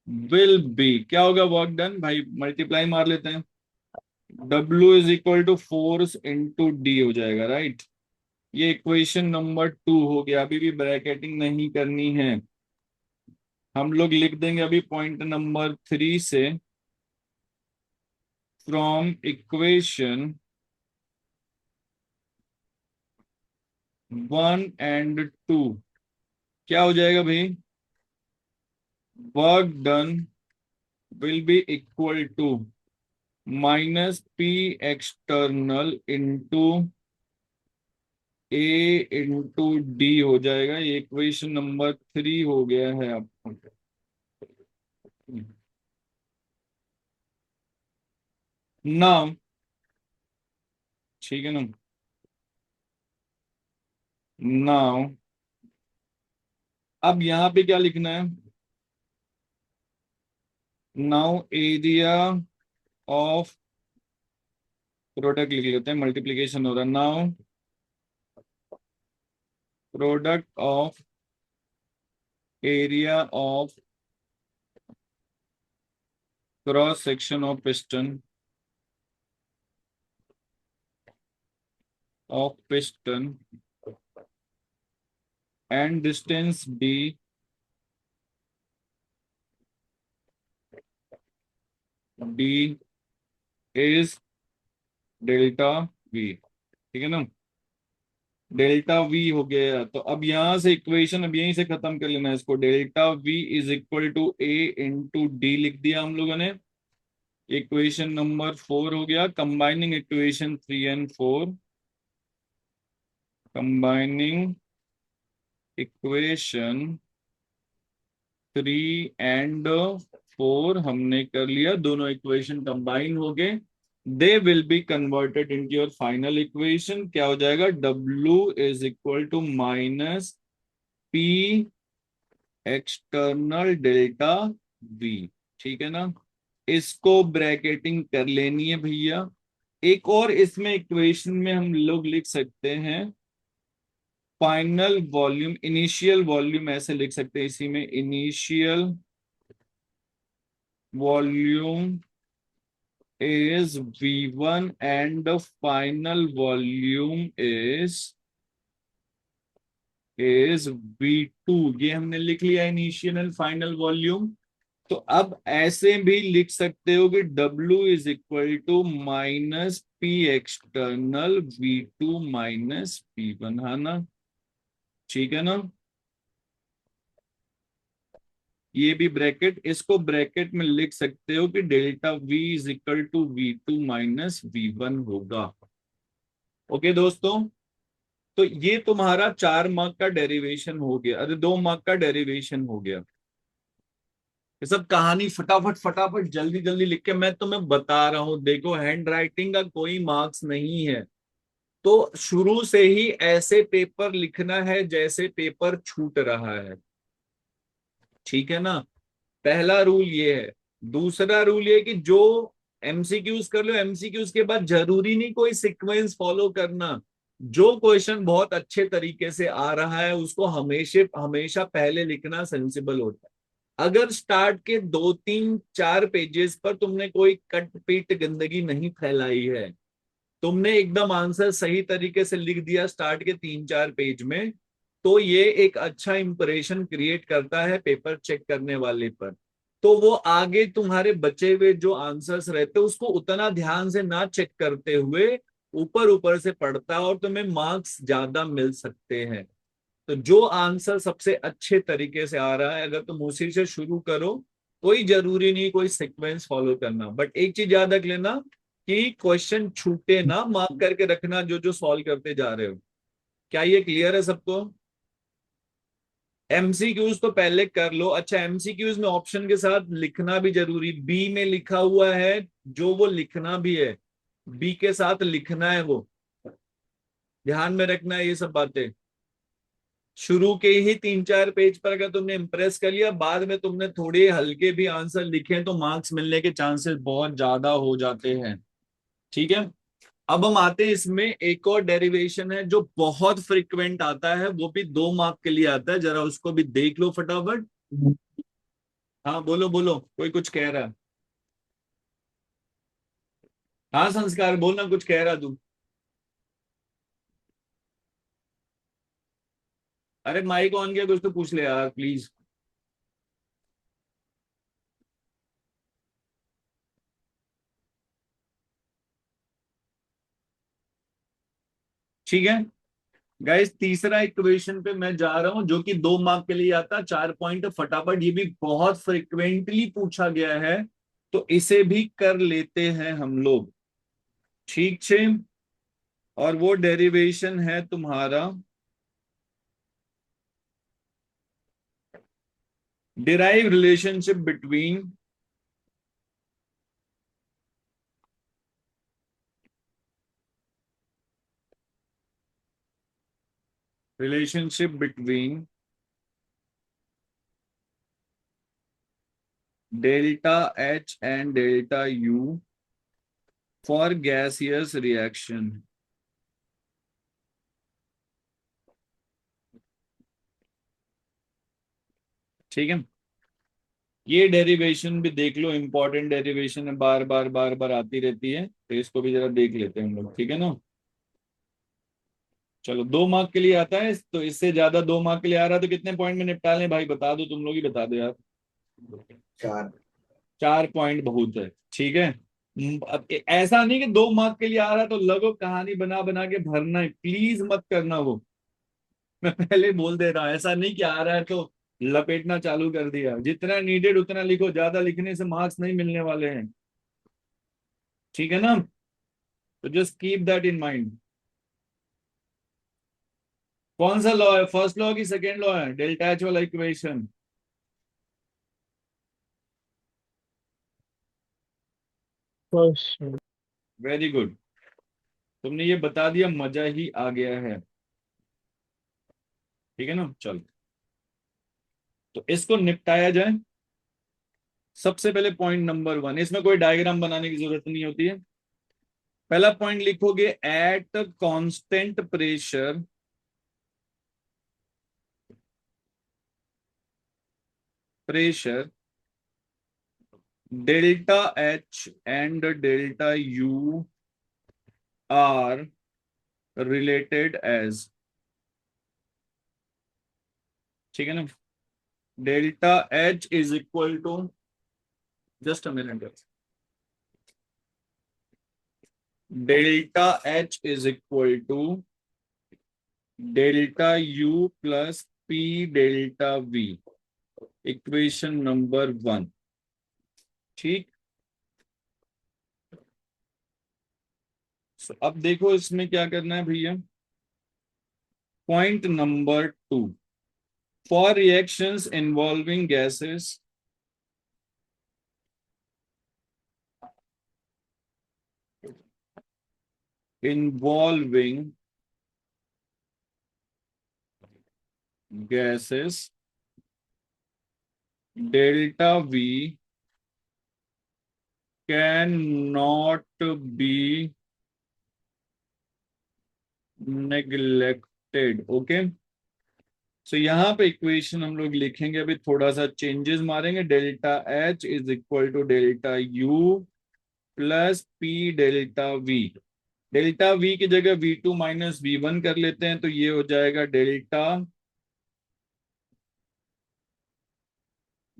will be, क्या होगा वर्क डन भाई, मल्टीप्लाई मार लेते हैं, W is equal to force into D हो जाएगा, राइट। ये इक्वेशन नंबर 2 हो गया। अभी भी ब्रैकेटिंग नहीं करनी है, हम लोग लिख देंगे अभी पॉइंट नंबर 3 से, फ्रॉम इक्वेशन 1 एंड 2 क्या हो जाएगा भाई, work done will be equal to minus P external into A into D हो जाएगा। ये इक्वेशन नंबर 3 हो गया है आपको। नाउ ठीक है ना, नाउ अब यहां पे क्या लिखना है, नाउ एरिया ऑफ प्रोडक्ट लिख लेते हैं, मल्टीप्लीकेशन हो रहा है। Now product of area of cross section of piston of piston and distance d is delta v, ठीक है ना। डेल्टा वी हो गया, तो अब यहां से इक्वेशन अब यहीं से खत्म कर लेना है इसको। Delta V is equal to A into D लिख दिया हम लोगों ने। इक्वेशन नंबर 4 हो गया। Combining equation 3 and 4, combining equation 3 and 4 हमने कर लिया, दोनों इक्वेशन कंबाइन हो गए। They will be converted into your final equation. क्या हो जाएगा? W is equal to minus P external delta V, ठीक है ना। इसको ब्रैकेटिंग कर लेनी है भैया। एक और इसमें इक्वेशन में हम लोग लिख सकते हैं फाइनल वॉल्यूम, इनिशियल वॉल्यूम ऐसे लिख सकते हैं इसी में, initial volume is V1 and the final volume is V2। ये हमने लिख लिया इनिशियल एंड फाइनल वॉल्यूम। तो अब ऐसे भी लिख सकते हो कि W is equal to minus P external V2 minus P1, है ना, ठीक है ना। ये भी ब्रैकेट, इसको ब्रैकेट में लिख सकते हो कि delta V is equal to V2 minus V1 होगा। ओके दोस्तों, तो ये तुम्हारा 4 मार्क का डेरिवेशन हो गया, अरे 2 मार्क का डेरिवेशन हो गया। ये सब कहानी फटाफट फटाफट जल्दी जल्दी लिख के मैं तुम्हें बता रहा हूं। देखो, हैंड राइटिंग का कोई मार्क्स नहीं है, तो शुरू से ही ऐसे पेपर लिखना है जैसे पेपर छूट रहा है, ठीक है ना। पहला रूल ये है। दूसरा रूल ये कि जो एमसीक्यूज कर लो, एमसीक्यूज के बाद जरूरी नहीं कोई सीक्वेंस फॉलो करना। जो क्वेश्चन बहुत अच्छे तरीके से आ रहा है उसको हमेशा हमेशा पहले लिखना सेंसिबल होता है। अगर स्टार्ट के 2 3 4 पेजेस पर तुमने कोई कट पीट गंदगी नहीं फैलाई है, तुमने एकदम आंसर सही तरीके से लिख दिया स्टार्ट के 3 4 पेज में, तो ये एक अच्छा इंप्रेशन क्रिएट करता है पेपर चेक करने वाले पर। तो वो आगे तुम्हारे बचे हुए जो आंसर्स रहते हैं उसको उतना ध्यान से ना चेक करते हुए ऊपर ऊपर से पढ़ता है और तुम्हें मार्क्स ज्यादा मिल सकते हैं। तो जो आंसर सबसे अच्छे तरीके से आ रहा है अगर तुम उसी से शुरू करो, कोई जरूरी नहीं कोई सीक्वेंस फॉलो करना। बट एक चीज याद रख लेना कि क्वेश्चन छूटे ना, मार्क करके रखना जो जो सॉल्व करते जा रहे हो। क्या ये क्लियर है सबको? एमसीक्यूज तो पहले कर लो। अच्छा, एमसीक्यूज में ऑप्शन के साथ लिखना भी जरूरी, बी में लिखा हुआ है जो वो लिखना भी है, बी के साथ लिखना है वो, ध्यान में रखना है ये सब बातें। शुरू के ही 3 4 पेज पर अगर तुमने इंप्रेस कर लिया, बाद में तुमने थोड़े हल्के भी आंसर लिखे तो मार्क्स मिलने के चांसेस बहुत ज्यादा हो जाते हैं, ठीक है। अब हम आते हैं, इसमें एक और डेरिवेशन है जो बहुत फ्रिक्वेंट आता है, वो भी 2 मार्क के लिए आता है, जरा उसको भी देख लो फटाफट। हाँ बोलो बोलो, कोई कुछ कह रहा है? हाँ संस्कार, बोलना, कुछ कह रहा तू। अरे माइक ऑन किया, कुछ तो पूछ ले यार प्लीज। ठीक है गाइस, तीसरा इक्वेशन पे मैं जा रहा हूं जो कि 2 मार्क के लिए आता है। 4 पॉइंट फटाफट, ये भी बहुत फ्रिक्वेंटली पूछा गया है, तो इसे भी कर लेते हैं हम लोग, ठीक छे। और वो डेरिवेशन है तुम्हारा derive relationship between delta H and delta U for gaseous reaction, ठीक है। ये डेरिवेशन भी देख लो, इंपॉर्टेंट डेरिवेशन है, बार बार बार बार आती रहती है, तो इसको भी जरा देख लेते हैं हम लोग, ठीक है ना। चलो 2 मार्क के लिए आता है, तो इससे ज्यादा 2 मार्क के लिए आ रहा है, तो कितने पॉइंट में निपटा लें भाई, बता दो, तुम लोग ही बता दो यार। 4। 4 पॉइंट बहुत है, ठीक है। अब ऐसा नहीं कि 2 मार्क के लिए आ रहा है तो लगो कहानी बना बना के भरना है, प्लीज मत करना वो। मैं पहले बोल दे रहा हूं, ऐसा नहीं कि आ रहा है तो लपेटना चालू कर दिया। जितना नीडेड उतना लिखो, ज्यादा लिखने से मार्क्स नहीं मिलने वाले हैं, ठीक है ना। तो just keep that in mind. कौन सा लॉ है, फर्स्ट लॉ की सेकेंड लॉ है, डेल्टा एच वाला इक्वेशन? फर्स्ट। वेरी गुड, तुमने ये बता दिया, मजा ही आ गया है, ठीक है ना। चलो, तो इसको निपटाया जाए। सबसे पहले पॉइंट नंबर 1, इसमें कोई डायग्राम बनाने की जरूरत नहीं होती है। पहला पॉइंट लिखोगे, at constant pressure pressure delta h and delta u are related as, ठीक है ना। Delta H is equal to, just a minute, delta H is equal to delta you plus P delta v, equation number 1, ठीक। अब देखो इसमें क्या करना है भैया। Point number 2, for reactions involving gases involving gases, delta V cannot be neglected, okay. So यहाँ पे इक्वेशन हम लोग लिखेंगे, अभी थोड़ा सा चेंजेस मारेंगे। Delta H is equal to delta you plus P delta V. Delta V की जगह V2 माइनस V1 कर लेते हैं, तो ये हो जाएगा delta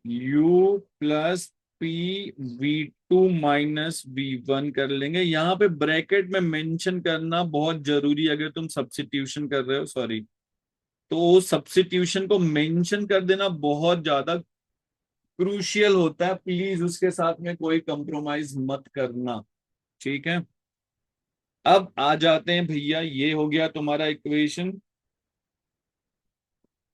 U plus P V2 minus V1 कर लेंगे। यहाँ पे ब्रैकेट में मेंशन करना बहुत जरूरी है, अगर तुम सब्स्टिट्यूशन कर रहे हो, सॉरी, तो सब्स्टिट्यूशन को मेंशन कर देना बहुत ज्यादा क्रूशियल होता है, प्लीज उसके साथ में कोई कंप्रोमाइज मत करना, ठीक है। अब आ जाते हैं भैया, ये हो गया तुम्हारा equation,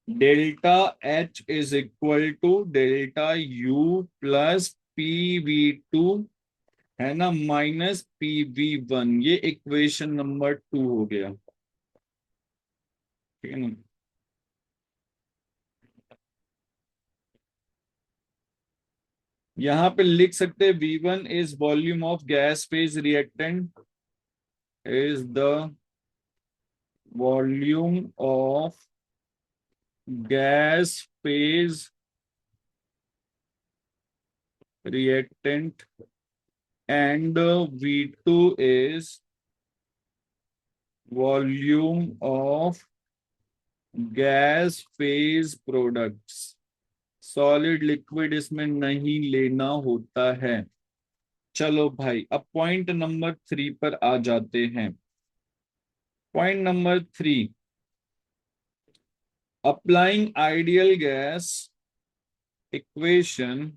delta H is equal to delta you plus P V2, है ना, माइनस PV1, ये इक्वेशन नंबर 2 हो गया, ठीक है ना। यहां पे लिख सकते हैं V1 is volume of gas phase reactant, is the volume of gas phase reactant, and V2 is volume of gas phase products, solid liquid इसमें नहीं लेना होता है। चलो भाई, अब पॉइंट नंबर 3 पर आ जाते हैं। Point number 3, applying ideal gas equation,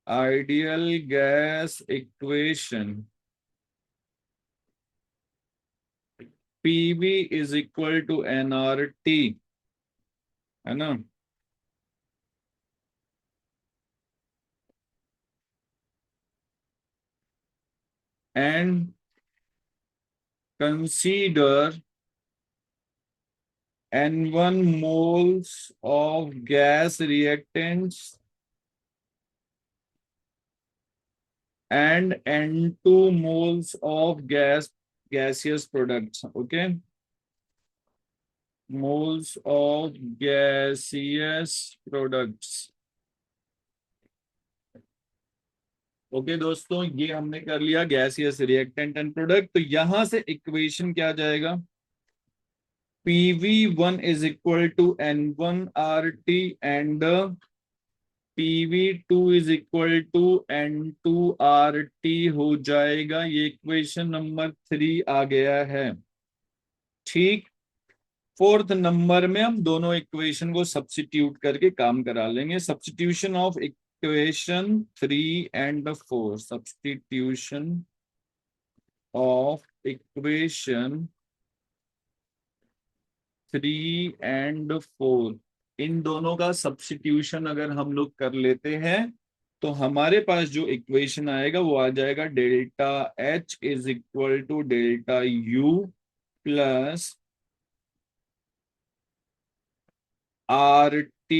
ideal gas equation PV is equal to nRT, है ना। And consider N1 moles of gas reactants and N2 moles of gaseous products, okay, moles of gaseous products, okay दोस्तों, ये हमने कर लिया gaseous reactant and product. तो यहां से इक्वेशन क्या आ जाएगा, PV1 is equal to N1RT and PV2 is equal to N2RT हो जाएगा। ये इक्वेशन नंबर 3 आ गया है। ठीक। फोर्थ नंबर में हम दोनों इक्वेशन को सब्स्टिट्यूट करके काम करा लेंगे। Substitution of equation 3 and 4, substitution of equation 3 and 4, इन दोनों का सब्स्टिट्यूशन अगर हम लोग कर लेते हैं तो हमारे पास जो इक्वेशन आएगा वो आ जाएगा delta H is equal to delta U plus RT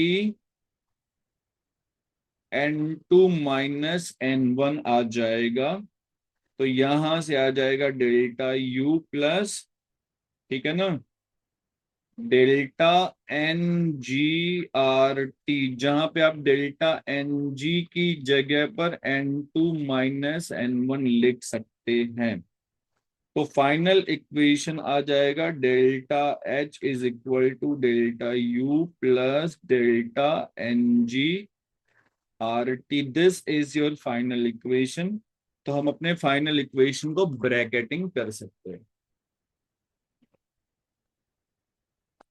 N2 minus N1 आ जाएगा। तो यहां से आ जाएगा डेल्टा U प्लस, ठीक है ना, डेल्टा NGRT, जहां पे आप डेल्टा NG की जगह पर N2 माइनस N1 लिख सकते हैं। तो फाइनल इक्वेशन आ जाएगा delta H is equal to delta U plus delta NGRT। This is your final equation. तो हम अपने फाइनल इक्वेशन को ब्रैकेटिंग कर सकते हैं।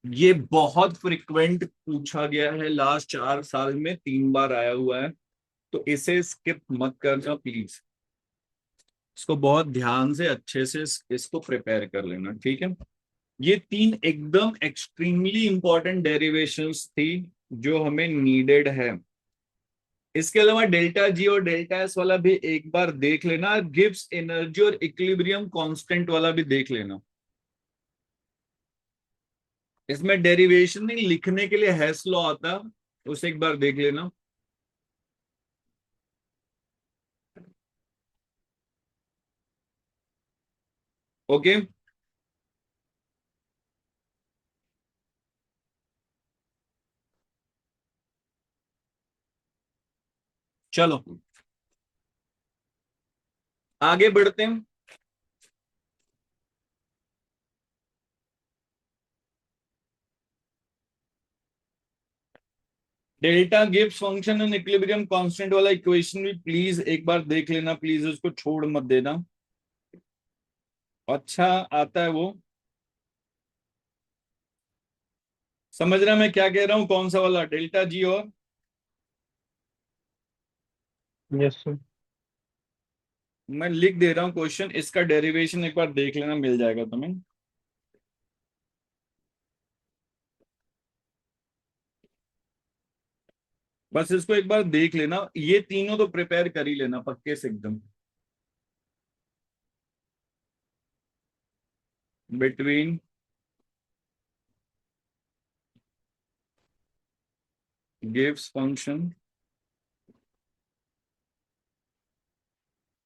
ये बहुत फ्रिक्वेंट पूछा गया है, लास्ट 4 साल में 3 बार आया हुआ है, तो इसे स्किप मत करना प्लीज। इसको बहुत ध्यान से अच्छे से इसको प्रिपेयर कर लेना, ठीक है। ये 3 एकदम एक्सट्रीमली इंपॉर्टेंट डेरिवेशंस थी जो हमें नीडेड है। इसके अलावा डेल्टा जी और डेल्टा एस वाला भी एक बार देख लेना, गिब्स एनर्जी और इक्विलिब्रियम कांस्टेंट वाला भी देख लेना। इसमें डेरिवेशन नहीं, लिखने के लिए हेस लॉ आता, उसे एक बार देख लेना। ओके, चलो आगे बढ़ते हैं। Delta Gibbs function and equilibrium constant वाला इक्वेशन भी प्लीज एक बार देख लेना, प्लीज उसको छोड़ मत देना। अच्छा आता है वो, समझ रहा मैं क्या कह रहा हूं, कौन सा वाला, डेल्टा जी और यस सर। मैं लिख दे रहा हूं क्वेश्चन, इसका डेरिवेशन एक बार देख लेना, मिल जाएगा तुम्हें। बस इसको एक बार देख लेना, ये तीनों तो प्रिपेयर कर ही लेना पक्के से एकदम। Between Gibbs function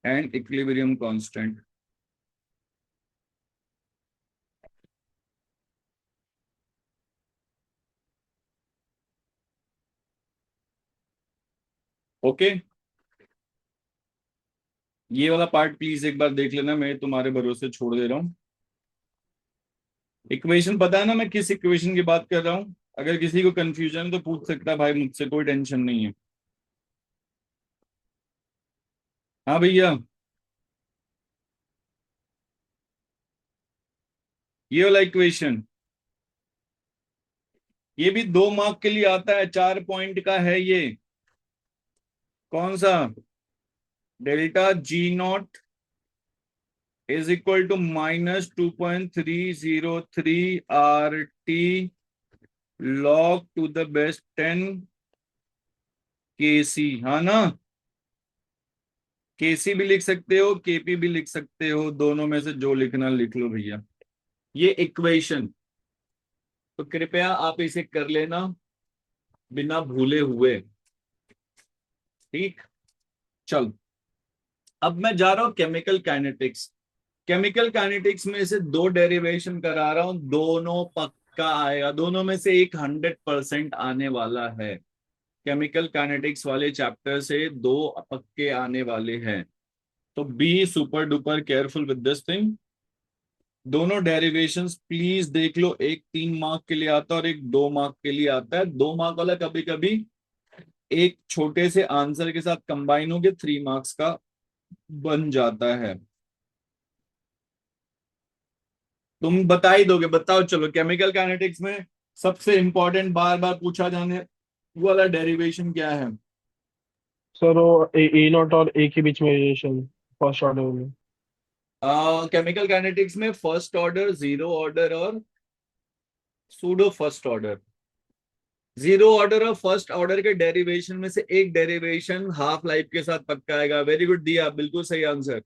and equilibrium constant. Okay, ये वाला पार्ट प्लीज एक बार देख लेना, मैं तुम्हारे भरोसे छोड़ दे रहा हूं। इक्वेशन पता है ना मैं किस इक्वेशन की बात कर रहा हूं? अगर किसी को कंफ्यूजन है तो पूछ सकता है भाई मुझसे, कोई टेंशन नहीं है। हाँ भैया, ये वाला इक्वेशन, ये भी 2 मार्क के लिए आता है, 4 पॉइंट का है ये। कौन सा? Delta G0 is equal to -2.303 RT log to the best 10 kc, हाँ ना। केसी भी लिख सकते हो, केपी भी लिख सकते हो, दोनों में से जो लिखना लिख लो भैया। ये इक्वेशन, तो कृपया आप इसे कर लेना बिना भूले हुए, ठीक। चल, अब मैं जा रहा हूं केमिकल काइनेटिक्स। केमिकल काइनेटिक्स में से 2 डेरिवेशन करा रहा हूं, दोनों पक्का आएगा, दोनों में से एक 100% आने वाला है। केमिकल काइनेटिक्स वाले चैप्टर से दो पक्के आने वाले हैं, तो be super duper careful with this thing. दोनों डेरिवेशंस प्लीज देख लो, एक 3 मार्क के लिए आता है और एक 2 मार्क के लिए आता है। 2 मार्क वाला कभी कभी एक छोटे से आंसर के साथ कंबाइन होके 3 मार्क्स का बन जाता है। तुम बता ही दोगे, बताओ चलो, केमिकल काइनेटिक्स में सबसे इंपॉर्टेंट बार बार पूछा जाने वाला डेरिवेशन क्या है? सर वो ए नॉट और ए के बीच में रिलेशन फर्स्ट ऑर्डर में। केमिकल काइनेटिक्स में फर्स्ट ऑर्डर, जीरो ऑर्डर और pseudo first order. Zero order और फर्स्ट ऑर्डर के डेरिवेशन में से एक डेरिवेशन हाफ लाइफ के साथ पक्का आएगा। वेरी गुड दिया, बिल्कुल सही आंसर।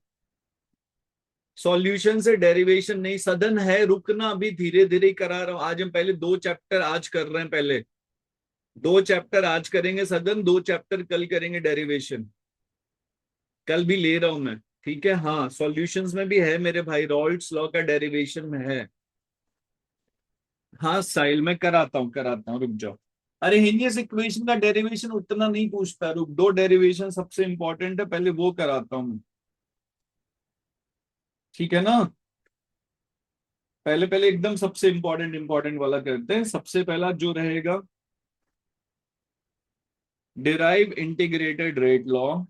सॉल्यूशन से डेरिवेशन नहीं, सदन है रुकना, अभी धीरे धीरे करा रहा हूं। आज हम पहले 2 चैप्टर आज कर रहे हैं, पहले 2 चैप्टर आज करेंगे सदन, 2 चैप्टर कल करेंगे डेरिवेशन। कल भी ले रहा हूं मैं, ठीक है। हाँ, सॉल्यूशंस में भी है मेरे भाई, रॉल्ट्स लॉ का डेरिवेशन में है। हाँ साहिल, मैं कराता हूँ, रुक जाओ। अरे हिनियस इक्वेशन का डेरिवेशन उतना नहीं पूछता, रुक, 2 डेरिवेशन सबसे इंपॉर्टेंट है, पहले वो कराता हूँ, ठीक है ना। पहले पहले एकदम सबसे इंपॉर्टेंट इंपॉर्टेंट वाला करते हैं। सबसे पहला जो रहेगा, derive integrated rate law.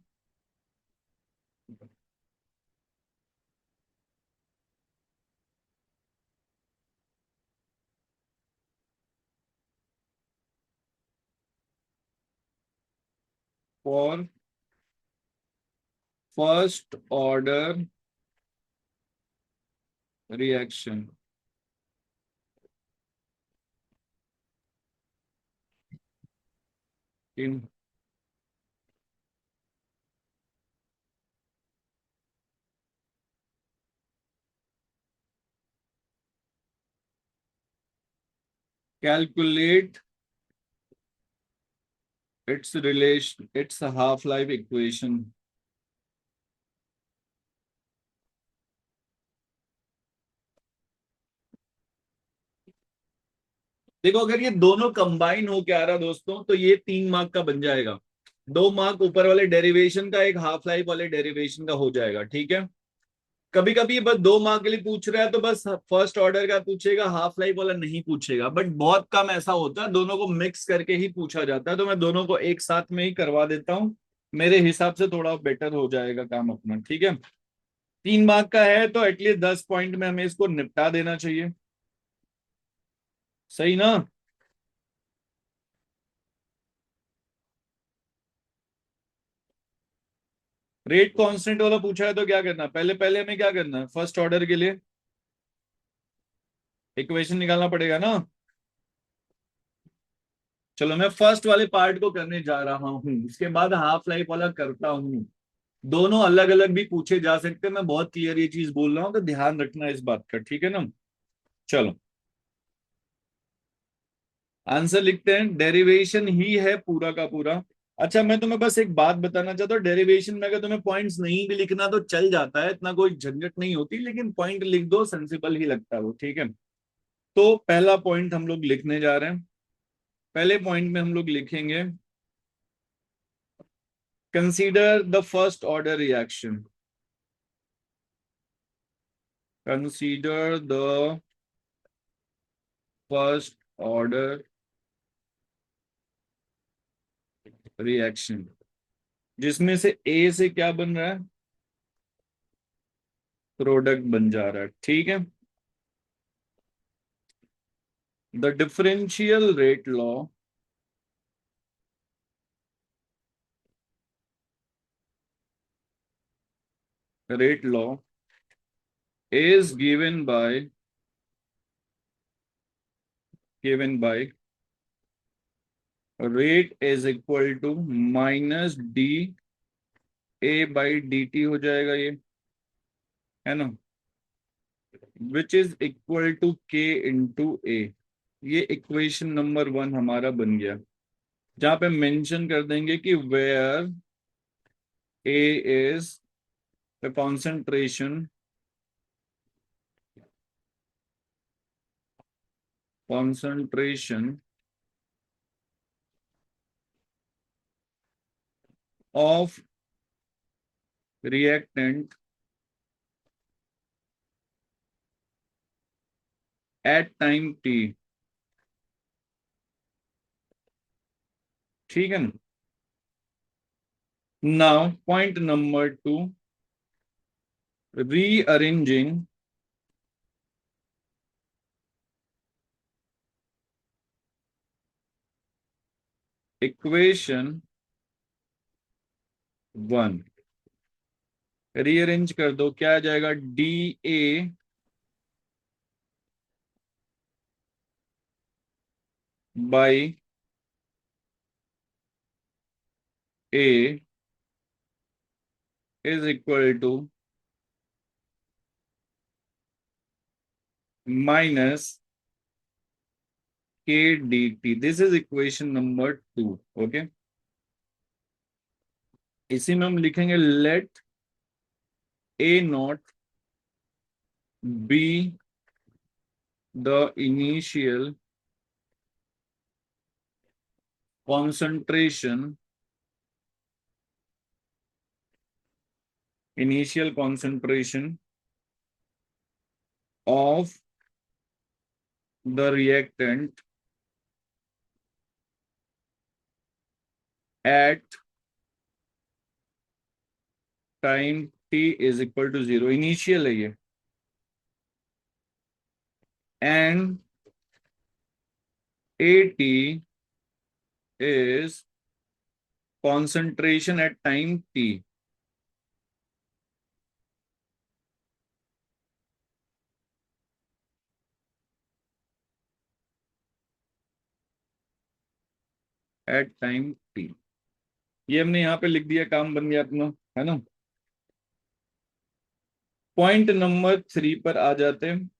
For first order reaction. In calculate its relation, it's half life equation. देखो, अगर ये दोनों कंबाइन हो के आ रहा दोस्तों, तो ये 3 मार्क का बन जाएगा। 2 मार्क ऊपर वाले डेरिवेशन का, एक हाफ लाइफ वाले डेरिवेशन का हो जाएगा, ठीक है। कभी कभी बस 2 मार्क के लिए पूछ रहा है तो बस फर्स्ट ऑर्डर का पूछेगा, हाफ लाइफ वाला नहीं पूछेगा, बट बहुत कम ऐसा होता है, दोनों को मिक्स करके ही पूछा जाता है। तो मैं दोनों को एक साथ में ही करवा देता हूँ, मेरे हिसाब से थोड़ा बेटर हो जाएगा काम अपना, ठीक है। 3 मार्क का है तो एटलीस्ट 10 पॉइंट में हमें इसको निपटा देना चाहिए, सही ना। रेट कांस्टेंट वाला पूछा है तो क्या करना, पहले पहले हमें क्या करना है, फर्स्ट ऑर्डर के लिए इक्वेशन निकालना पड़ेगा ना। चलो मैं फर्स्ट वाले पार्ट को करने जा रहा हूँ, उसके बाद हाफ लाइफ वाला करता हूँ। दोनों अलग अलग भी पूछे जा सकते हैं, मैं बहुत क्लियर ये चीज बोल रहा हूँ, तो ध्यान रखना इस बात का, ठीक है ना। चलो आंसर लिखते हैं, डेरिवेशन ही है पूरा का पूरा। अच्छा, मैं तुम्हें बस एक बात बताना चाहता हूँ, डेरिवेशन में अगर तुम्हें पॉइंट्स नहीं भी लिखना तो चल जाता है, इतना कोई झंझट नहीं होती, लेकिन पॉइंट लिख दो, सेंसिबल ही लगता है वो, ठीक है। तो पहला पॉइंट हम लोग लिखने जा रहे हैं। पहले पॉइंट में हम लोग लिखेंगे, consider the first order reaction. Consider the first order reaction, जिसमें से ए से क्या बन रहा है, प्रोडक्ट बन जा रहा है, ठीक है। The differential rate law is given by rate is equal to minus D a by D T हो जाएगा ये, है ना, विच इज इक्वल टू के इंटू ए। ये इक्वेशन नंबर 1 हमारा बन गया, जहां पे मेंशन कर देंगे कि where a is the concentration of reactant at time t. ठीक है ना। Now point number 2, rearranging equation 1। Rearrange कर दो, क्या आ जाएगा, d a by a is equal to minus k d t. This is equation number 2। Okay, इसी में हम लिखेंगे let a naught be the initial concentration of the reactant at time t is equal to 0। Initial है ये, and at is concentration at time t। At time t, ये हमने यहां पे लिख दिया, काम बन गया अपना, है ना। पॉइंट नंबर 3 पर आ जाते हैं।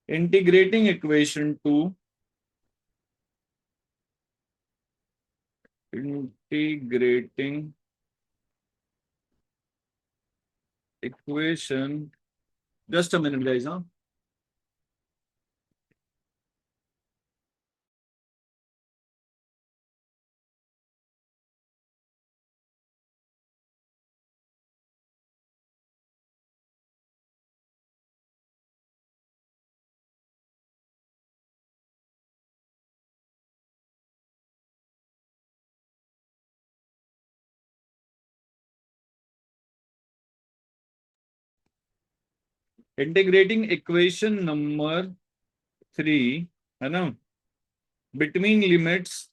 Integrating equation 2, integrating equation, just a minute guys. हाँ, इंटीग्रेटिंग इक्वेशन नंबर 3, है ना, between limits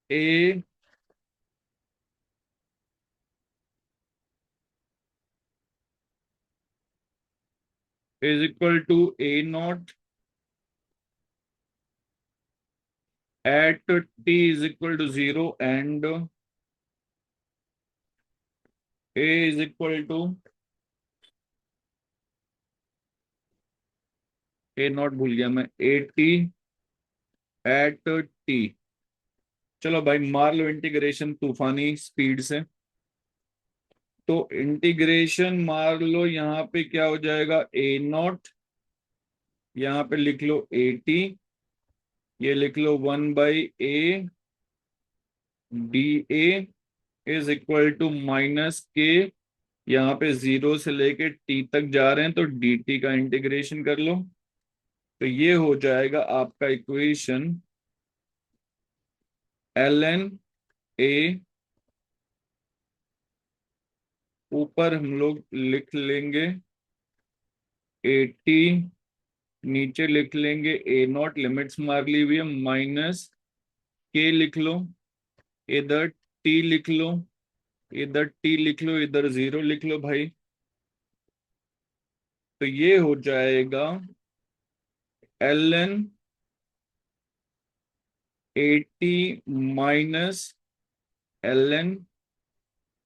A is equal to a naught at t is equal to 0 and a is equal to a naught, भूल गया मैं, A T at T. चलो भाई मार लो integration तूफानी स्पीड से। तो इंटीग्रेशन मार लो, यहाँ पे क्या हो जाएगा, ए नॉट, यहाँ पे लिख लो ए टी, ये लिख लो 1/a D A is equal to minus K, यहाँ पे 0 से लेके टी तक जा रहे हैं तो डी टी का इंटीग्रेशन कर लो। तो ये हो जाएगा आपका इक्वेशन एल एन ए, ऊपर हम लोग लिख लेंगे ए टी, नीचे लिख लेंगे ए नॉट, लिमिट्स मार ली हुई है, माइनस के लिख लो, इधर टी लिख लो, इधर टी लिख लो, इधर 0 लिख लो भाई। तो ये हो जाएगा L N A T minus L N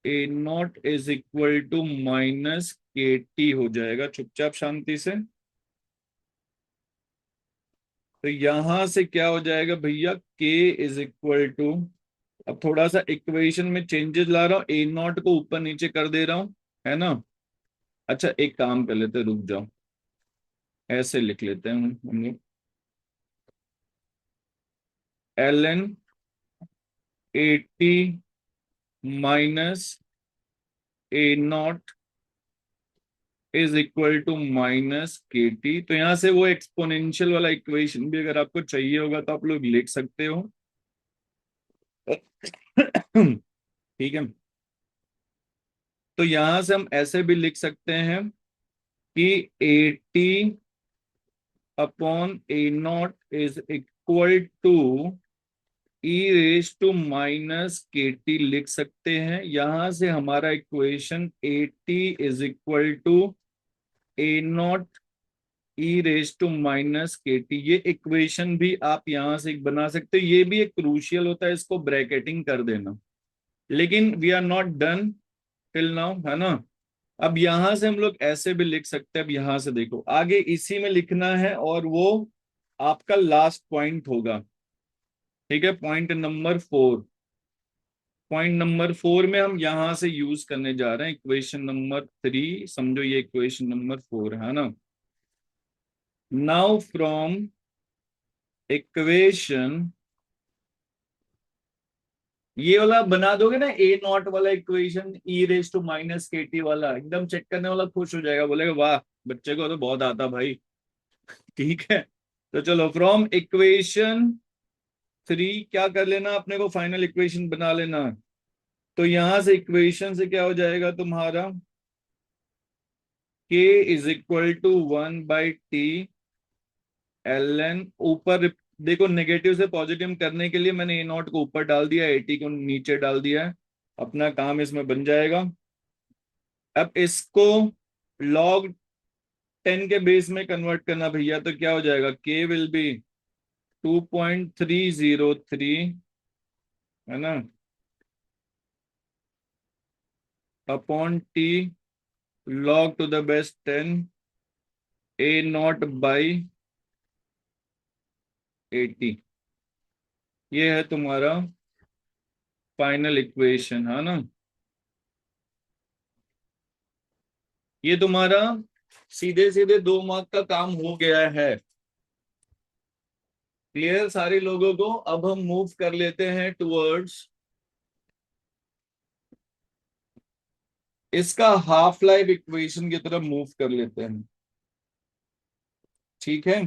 A naught is equal to minus के टी हो जाएगा, चुपचाप शांति से। तो यहां से क्या हो जाएगा भैया, के इज इक्वल टू, अब थोड़ा सा इक्वेशन में चेंजेस ला रहा हूं, ए नॉट को ऊपर नीचे कर दे रहा हूं, है ना। अच्छा एक काम कर लेते, रुक जाओ, ऐसे लिख लेते हैं हम लोग, ln 80 minus A naught is equal to minus के टी। तो यहां से वो एक्सपोनेंशियल वाला इक्वेशन भी अगर आपको चाहिए होगा तो आप लोग लिख सकते हो। ठीक है, तो यहां से हम ऐसे भी लिख सकते हैं कि 80 upon A naught is equal to E raise to minus के टी लिख सकते हैं। यहां से हमारा equation 80 is equal to A naught E raise to minus के टी, ये इक्वेशन भी आप यहां से बना सकते हो। ये भी एक क्रूशियल होता है, इसको ब्रैकेटिंग कर देना। लेकिन we are not done till now, है ना। अब यहां से हम लोग ऐसे भी लिख सकते हैं। अब यहां से देखो, आगे इसी में लिखना है और वो आपका लास्ट पॉइंट होगा। ठीक है, पॉइंट नंबर 4 में हम यहां से यूज करने जा रहे हैं इक्वेशन नंबर 3। समझो ये इक्वेशन नंबर 4 है ना। नाउ फ्रॉम इक्वेशन, ये वाला बना दोगे ना ए नॉट वाला equation, E raise to minus के टी वाला, एकदम चेक करने वाला खुश हो जाएगा, बोलेगा वाह बच्चे को तो बहुत आता भाई। ठीक है, तो चलो फ्रॉम इक्वेशन 3 क्या कर लेना, अपने को फाइनल इक्वेशन बना लेना। तो यहां से इक्वेशन से क्या हो जाएगा तुम्हारा, k is equal to 1/t ln, ऊपर देखो नेगेटिव से पॉजिटिव करने के लिए मैंने ए नॉट को ऊपर डाल दिया, 80 को नीचे डाल दिया है, अपना काम इसमें बन जाएगा। अब इसको log 10 के बेस में कन्वर्ट करना भैया, तो क्या हो जाएगा, k विल बी 2.303, है ना, upon t log to the base 10 A naught by 80। ये है तुम्हारा फाइनल इक्वेशन, है ना। ये तुम्हारा सीधे सीधे 2 मार्क का काम हो गया है। क्लियर सारे लोगों को। अब हम मूव कर लेते हैं टुवर्ड्स इसका हाफ लाइफ इक्वेशन की तरफ मूव कर लेते हैं। ठीक है,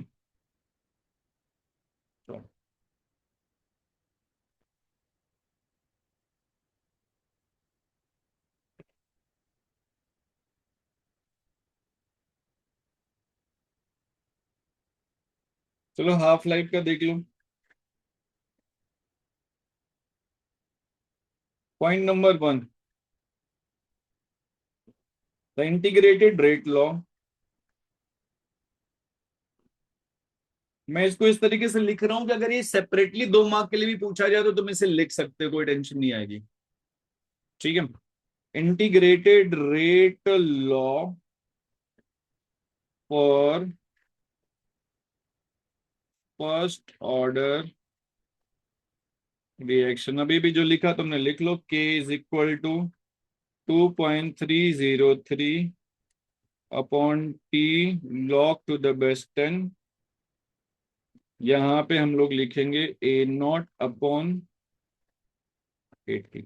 चलो हाफ लाइफ का देख लो। Point number 1, the integrated rate law. मैं इसको इस तरीके से लिख रहा हूं कि अगर ये सेपरेटली 2 मार्क के लिए भी पूछा जाए तो तुम इसे लिख सकते हो, कोई टेंशन नहीं आएगी। ठीक है, integrated rate law for first order reaction. अभी भी जो लिखा तुमने लिख लो, k is equal to 2.303 upon T log to the base 10। यहाँ पे हम लोग लिखेंगे ए नॉट अपॉन 80।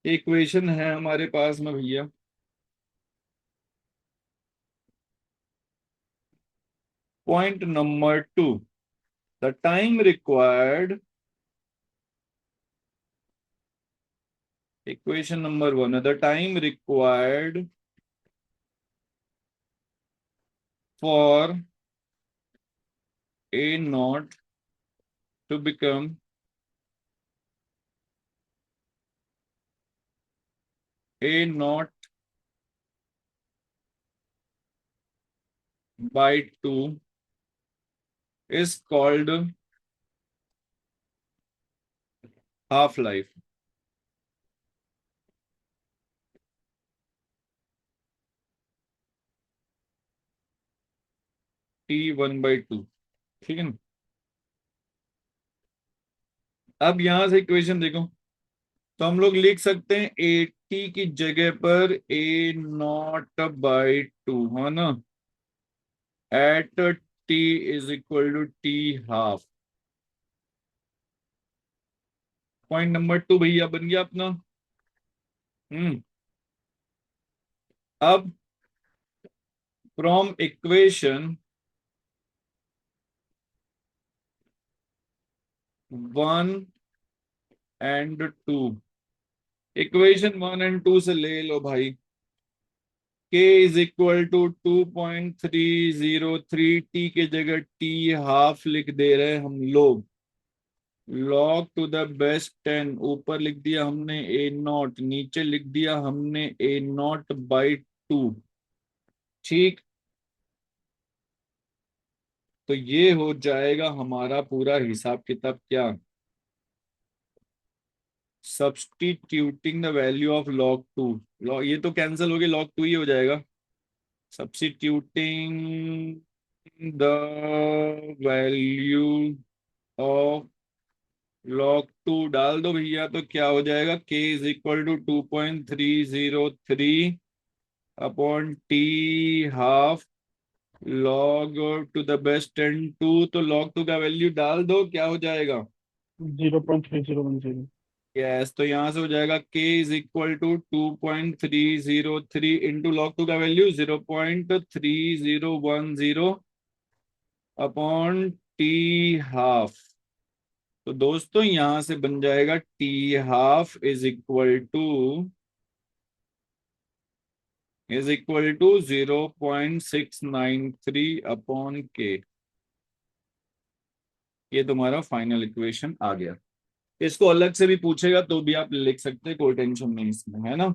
इक्वेशन है हमारे पास में भैया। Point number 2, the time required, equation number 1, the time required for A naught to become A naught by 2 is called half life। T1/2। ठीक है ना। अब यहां से इक्वेशन देखो, तो हम लोग लिख सकते हैं 80 की जगह पर ए नॉट बाई 2, है ना, at T is equal to T half. Point number 2 भैया बन गया अपना। अब from equation 1 and 2, equation 1 and 2 से ले लो भाई। k is equal to 2.303, T के जगह टी हाफ लिख दे रहे हैं हम लोग। log टू द बेस्ट 10, ऊपर लिख दिया हमने a नॉट, नीचे लिख दिया हमने a नॉट बाई 2। ठीक, तो ये हो जाएगा हमारा पूरा हिसाब किताब। क्या? Substituting the value of log 2, ये तो कैंसिल हो गया, log 2 ही हो जाएगा। Substituting the value of log 2 डाल दो भैया, तो क्या हो जाएगा? k is equal to 2.303 upon T half log to the best 10 2, तो log 2 का वैल्यू डाल दो, क्या हो जाएगा? 0.3010। यस, तो यहां से हो जाएगा k इज इक्वल टू 2.303 इंटू log 2 का वैल्यू 0.3010 अपॉन टी हाफ। तो दोस्तों यहां से बन जाएगा t half is equal to 0.693 upon k. ये तुम्हारा फाइनल इक्वेशन आ गया। इसको अलग से भी पूछेगा तो भी आप लिख सकते हैं, कोई टेंशन नहीं इसमें, है ना?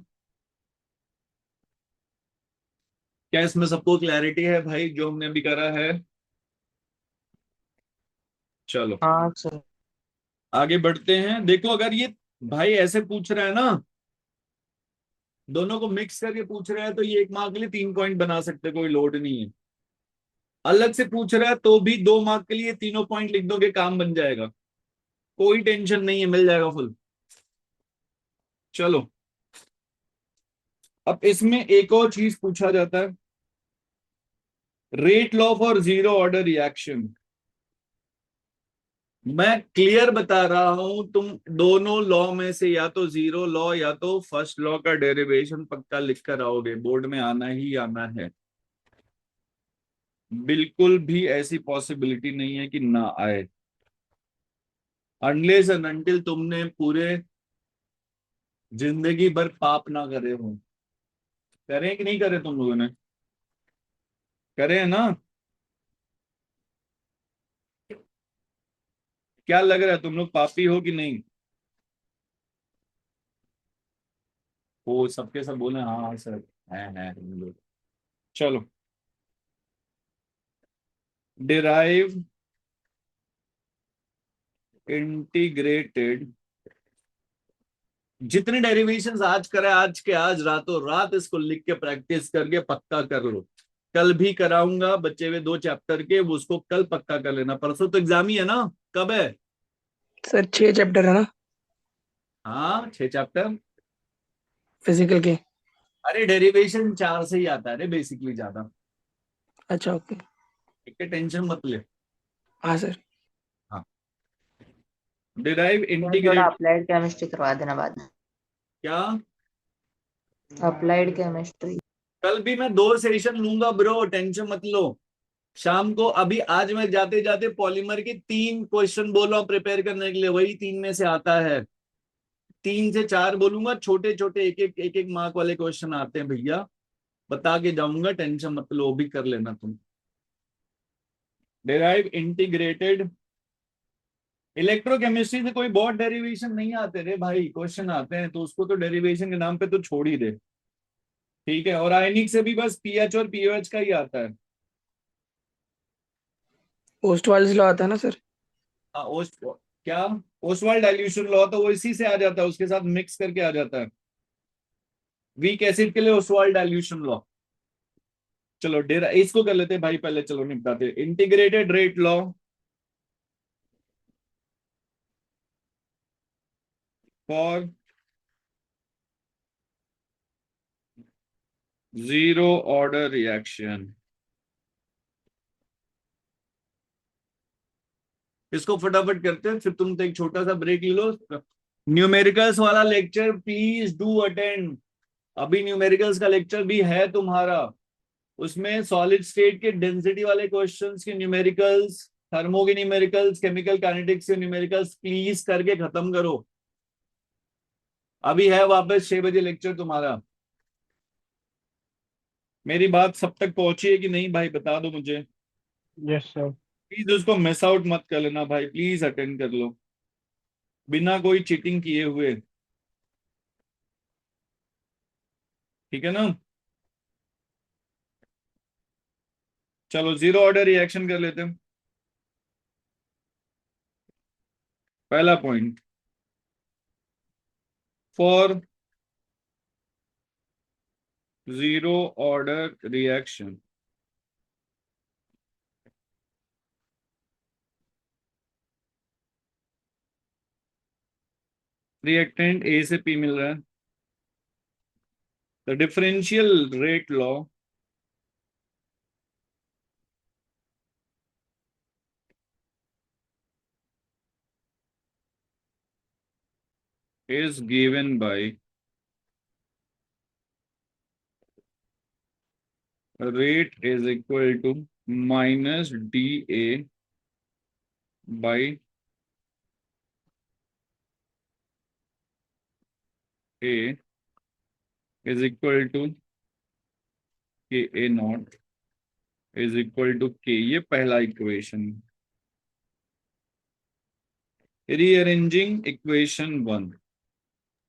क्या इसमें सबको क्लैरिटी है भाई जो हमने अभी करा है? चलो हाँ सर। आगे बढ़ते हैं। देखो अगर ये भाई ऐसे पूछ रहा है ना, दोनों को मिक्स करके पूछ रहा है, तो ये 1 मार्क के लिए 3 पॉइंट बना सकते, कोई लोड नहीं है। अलग से पूछ रहा है तो भी 2 मार्क के लिए तीनों पॉइंट लिख दोगे, काम बन जाएगा, कोई टेंशन नहीं है, मिल जाएगा फुल। चलो अब इसमें एक और चीज पूछा जाता है, rate law for zero order reaction. मैं क्लियर बता रहा हूं, तुम दोनों लॉ में से या तो जीरो लॉ या तो फर्स्ट लॉ का डेरिवेशन पक्का लिख कर आओगे, बोर्ड में आना ही आना है। बिल्कुल भी ऐसी पॉसिबिलिटी नहीं है कि ना आए, अनलेस एंड अनटिल तुमने पूरे जिंदगी भर पाप ना करे हो। करे कि नहीं करे तुम लोगों ने? करे हैं ना? क्या लग रहा है, तुम लोग पापी हो कि नहीं? वो सबके सब बोले हाँ हाँ सर, है हम लोग। चलो, डिराइव इंटीग्रेटेड, जितने डेरिवेशंस आज करे, आज के आज रातों रात इसको लिख के प्रैक्टिस करके पक्का कर लो। कल भी कराऊंगा बच्चे हुए 2 चैप्टर के, वो उसको कल पक्का कर लेना, परसों तो एग्जाम ही है ना। कब है? सर 6 चैप्टर है ना हाँ 6 चैप्टर। फिजिकल के। अरे डेरिवेशन 4 से ही आता है रे, बेसिकली ज्यादा। अच्छा ओके। ठीक है, टेंशन मत ले। हाँ सर। हाँ, डिराइव यार थोड़ा इंटीग्रेट। अप्लाइड केमिस्ट्री करवा देना बाद में। क्या? Applied chemistry. कल भी मैं 2 सेशन लूंगा ब्रो, टेंशन मत लो। शाम को, अभी आज मैं जाते जाते पॉलीमर के 3 क्वेश्चन बोल रहा हूँ प्रिपेयर करने के लिए, वही 3 में से आता है। 3 से 4 बोलूंगा, छोटे छोटे एक एक मार्क वाले क्वेश्चन आते हैं भैया, बता के जाऊंगा, टेंशन मत लो, वो भी कर लेना तुम। डेराइव इंटीग्रेटेड, इलेक्ट्रोकेमिस्ट्री से कोई बहुत डेरिवेशन नहीं आते रे भाई, क्वेश्चन आते हैं तो उसको तो डेरिवेशन के नाम पे तो छोड़ ही दे। ठीक है, और आयनिक से भी बस पीएच और पीओएच का ही आता है। ओस्टवाल्ड लॉ आता है ना सर। हाँ क्या? ओसवाल्ड डाइल्यूशन लॉ, तो वो इसी से आ जाता है, उसके साथ मिक्स करके आ जाता है। वीक एसिड के लिए ओसवाल्ड डाइल्यूशन लॉ। चलो डेरा इसको कर लेते हैं भाई, पहले चलो निपटाते। Integrated rate law for zero order reaction. इसको फटाफट करते हैं, फिर तुम तो एक छोटा सा ब्रेक ले लो। न्यूमेरिकल्स वाला लेक्चर प्लीज डू अटेंड। अभी न्यूमेरिकल्स का लेक्चर भी है तुम्हारा, उसमें सॉलिड स्टेट के डेंसिटी वाले क्वेश्चंस के न्यूमेरिकल्स, थर्मो के न्यूमेरिकल्स, केमिकल काइनेटिक्स के न्यूमेरिकल्स प्लीज करके खत्म करो। अभी है वापस 6 बजे लेक्चर तुम्हारा। मेरी बात सब तक पहुंची है कि नहीं भाई, बता दो मुझे। Yes sir. प्लीज उसको मिस आउट मत कर लेना भाई, प्लीज अटेंड कर लो बिना कोई चीटिंग किए हुए, ठीक है ना। चलो जीरो ऑर्डर रिएक्शन कर लेते हैं। पहला point, for zero order reaction reactant A से पी मिल रहा है, the differential rate law is given by rate is equal to minus dA by A is equal to Ka naught is equal to K। ये पहला equation. Rearranging equation 1,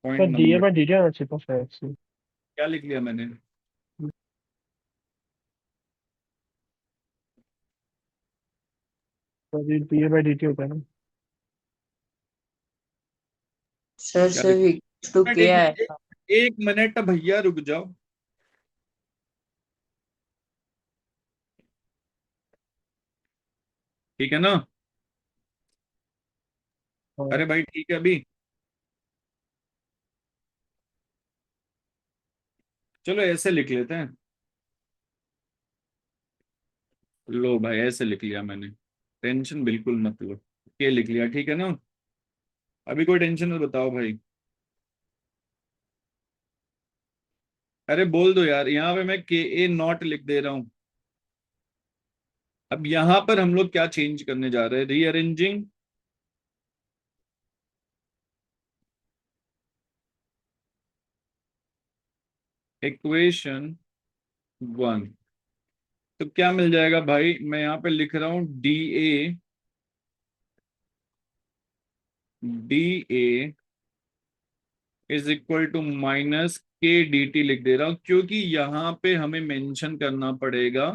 sir point D A number, by D T आना चाहिए था शायद से। क्या लिख लिया मैंने? Sir D a by D T होता है ना। सर क्या सिर्फ इक्वल्स टू लिख के एक मिनट, आएगा। एक मिनट भैया रुक जाओ। ठीक है ना? हाँ। अरे भाई ठीक है अभी। चलो ऐसे लिख लेते हैं। लो भाई ऐसे लिख लिया मैंने, टेंशन बिल्कुल मत लो। ये लिख लिया, ठीक है ना? अभी कोई टेंशन मत बताओ भाई। अरे बोल दो यार, यहाँ पे मैं के ए नॉट लिख दे रहा हूं। अब यहां पर हम लोग क्या चेंज करने जा रहे हैं? रीअरेंजिंग इक्वेशन 1, तो क्या मिल जाएगा भाई? मैं यहाँ पे लिख रहा हूं d A is equal to minus k d t लिख दे रहा हूं, क्योंकि यहां पे हमें मेंशन करना पड़ेगा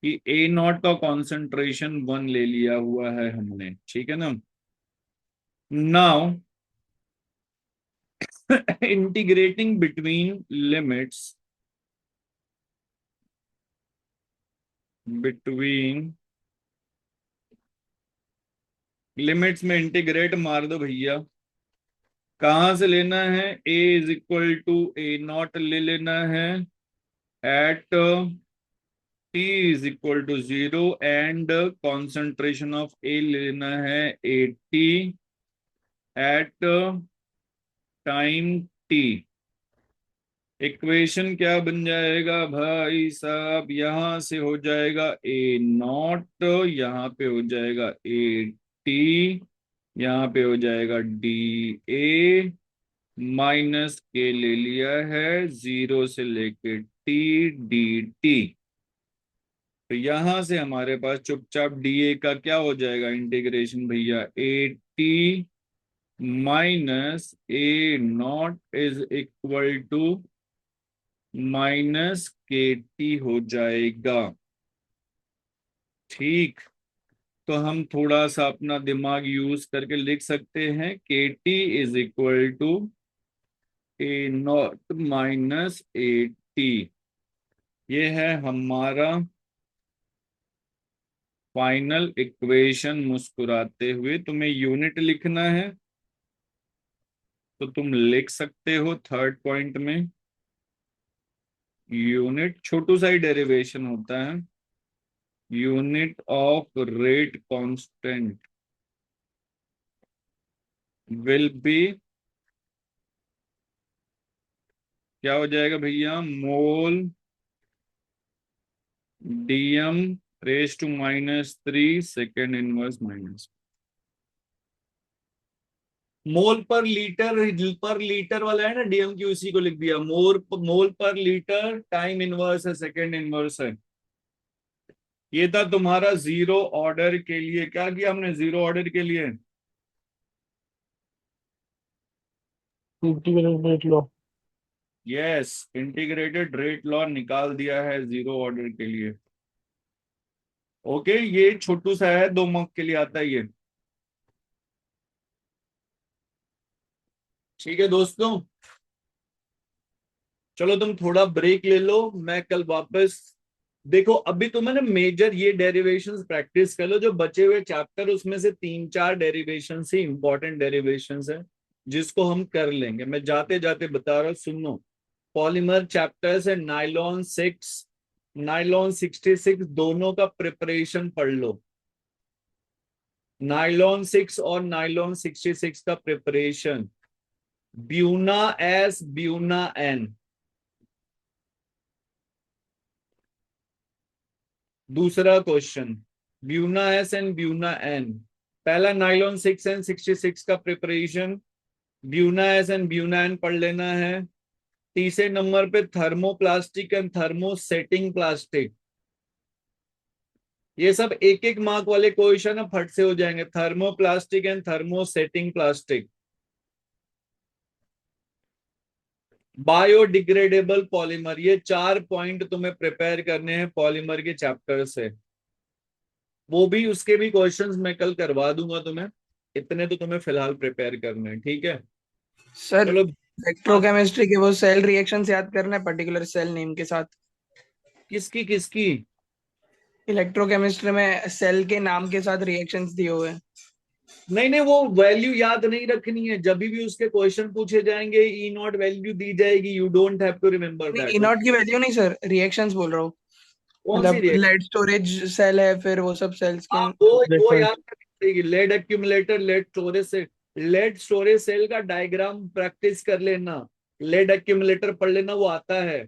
कि ए नॉट का कॉन्सेंट्रेशन 1 ले लिया हुआ है हमने, ठीक है ना। Now integrating between between limits में इंटीग्रेट मार दो भैया। कहां से लेना है? A is equal to A naught ले लेना है at T is equal to 0 and concentration of a लेना है 80 एट टाइम टी। इक्वेशन क्या बन जाएगा भाई साहब? यहां से हो जाएगा ए नॉट, यहाँ पे हो जाएगा ए टी, यहाँ पे हो जाएगा डी ए, माइनस के ले लिया है 0 से लेके टी डी टी। तो यहां से हमारे पास चुपचाप डी ए का क्या हो जाएगा इंटीग्रेशन भैया? A T minus A naught is equal to minus के टी हो जाएगा। ठीक, तो हम थोड़ा सा अपना दिमाग यूज करके लिख सकते हैं k t is equal to A naught minus A T. ये है हमारा फाइनल इक्वेशन। मुस्कुराते हुए तुम्हें यूनिट लिखना है तो तुम लिख सकते हो थर्ड पॉइंट में। यूनिट छोटू सा ही डेरिवेशन होता है, unit of rate constant will be, क्या हो जाएगा भैया, mole dm raise to -3 second inverse minus, mole per litre वाला है ना, डीएम की उसी को लिख दिया, मोल पर लीटर टाइम इनवर्स है, सेकेंड इनवर्स है। ये था तुम्हारा जीरो ऑर्डर के लिए। क्या किया हमने जीरो ऑर्डर के लिए? Integrated rate law. Yes, integrated rate law निकाल दिया है जीरो ऑर्डर के लिए। ओके, ये छोटू सा है, 2 मार्क के लिए आता है ये। ठीक है दोस्तों, चलो तुम थोड़ा ब्रेक ले लो, मैं कल वापस, देखो अभी तुम्हें ना मेजर ये डेरिवेशंस प्रैक्टिस कर लो, जो बचे हुए चैप्टर उसमें से 3-4 डेरिवेशंस ही इंपॉर्टेंट डेरिवेशंस है जिसको हम कर लेंगे। मैं जाते जाते बता रहा हूँ, सुनो। पॉलीमर चैप्टर्स है, नाइलॉन 6, नाइलॉन 66 दोनों का प्रिपरेशन पढ़ लो। नाइलॉन 6 और नाइलॉन 66 का प्रिपरेशन, ब्यूना ब्यूना एन। दूसरा question, Buna and Buna N. पहला नाइलॉन 6 एंड 66 का preparation, Buna and Buna N पढ़ लेना है। तीसरे नंबर पे थर्मोप्लास्टिक एंड थर्मोसेटिंग प्लास्टिक। ये सब 1-1 मार्क वाले क्वेश्चन है, फट से हो जाएंगे। Thermoplastic and thermosetting plastic. Biodegradable polymer, ये 4 पॉइंट तुम्हें प्रिपेयर करने हैं पॉलीमर के चैप्टर से। वो भी, उसके भी क्वेश्चंस मैं कल करवा दूंगा तुम्हें। इतने तो तुम्हें फिलहाल प्रिपेयर करने हैं, ठीक है? सर चलो। हाँ, इलेक्ट्रोकेमिस्ट्री के वो सेल रिएक्शंस याद करना है पर्टिकुलर सेल नेम के साथ। किसकी किसकी? इलेक्ट्रोकेमिस्ट्री में सेल के नाम के साथ रिएक्शंस दिए हुए हैं। नहीं नहीं, वो वैल्यू याद नहीं रखनी है, जब भी उसके क्वेश्चन पूछे जाएंगे ई नॉट वैल्यू दी जाएगी, you don't have to remember नहीं, दैट। इनॉट की वैल्यू नहीं सर, रिएक्शंस बोल रहा हूँ। कौन सी मतलब रिएक्शन? लेड स्टोरेज सेल है, फिर वो सब सेल्स के। हाँ, वो डिफरेंट। याद करनी पड़ेगी। Lead accumulator, lead storage cell का डायग्राम प्रैक्टिस कर लेना। लेड एक्यूमुलेटर पढ़ लेना, वो आता है।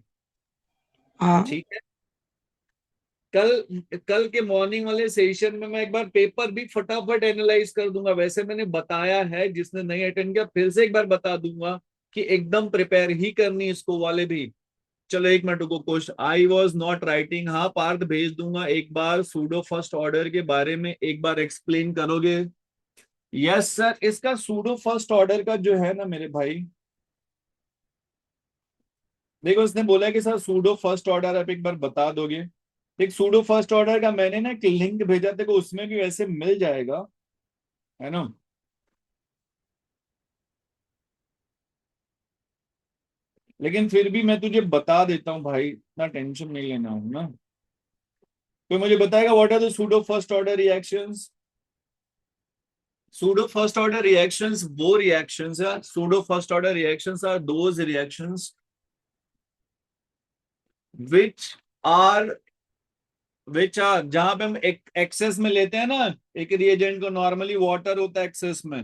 हाँ ठीक है, कल कल के मॉर्निंग वाले सेशन में मैं एक बार पेपर भी फटाफट एनालाइज कर दूंगा। वैसे मैंने बताया है, जिसने नहीं अटेंड किया फिर से एक बार बता दूंगा कि एकदम प्रिपेयर ही करनी इसको वाले भी। चलो 1 मिनट रुको, question I was not writing, हाँ पार्थ भेज दूंगा। एक बार सूडो फर्स्ट ऑर्डर के बारे में एक बार एक्सप्लेन करोगे? यस सर, इसका सूडो फर्स्ट ऑर्डर का जो है ना मेरे भाई, देखो इसने बोला है कि सर सूडो फर्स्ट ऑर्डर आप एक बार बता दोगे। एक सूडो फर्स्ट ऑर्डर का मैंने ना एक लिंक भेजा, देखो उसमें भी वैसे मिल जाएगा, है ना? लेकिन फिर भी मैं तुझे बता देता हूँ भाई, इतना टेंशन नहीं लेना हूँ ना। तो मुझे बताएगा what are the pseudo first order reactions? Pseudo first order reactions वो reactions है, pseudo first order reactions are those reactions which are जहां पे हम एक एक्सेस में लेते हैं ना, एक रिएजेंट को, नॉर्मली वाटर होता है एक्सेस में,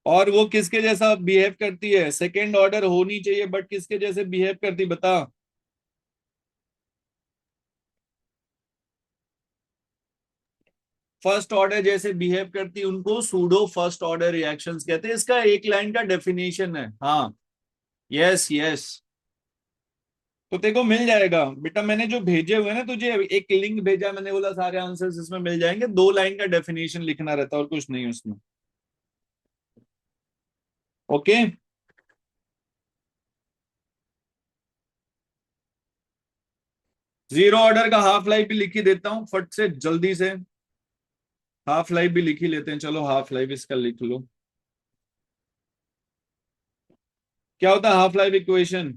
और वो किसके जैसा बिहेव करती है? सेकेंड ऑर्डर होनी चाहिए बट किसके जैसे बिहेव करती, बता। फर्स्ट ऑर्डर जैसे बिहेव करती, उनको सूडो फर्स्ट ऑर्डर रिएक्शंस कहते हैं। इसका एक लाइन का डेफिनेशन है। हाँ, यस यस, तो तेरे को मिल जाएगा बेटा, मैंने जो भेजे हुए ना तुझे, एक लिंक भेजा, मैंने बोला सारे आंसर्स इसमें मिल जाएंगे। 2 लाइन का डेफिनेशन लिखना रहता है और कुछ नहीं उसमें। ओके, जीरो ऑर्डर का हाफ लाइफ भी लिख ही देता हूँ फट से जल्दी से। हाफ लाइफ भी लिख ही लेते हैं, चलो हाफ लाइफ इसका लिख लो। क्या होता है half life equation?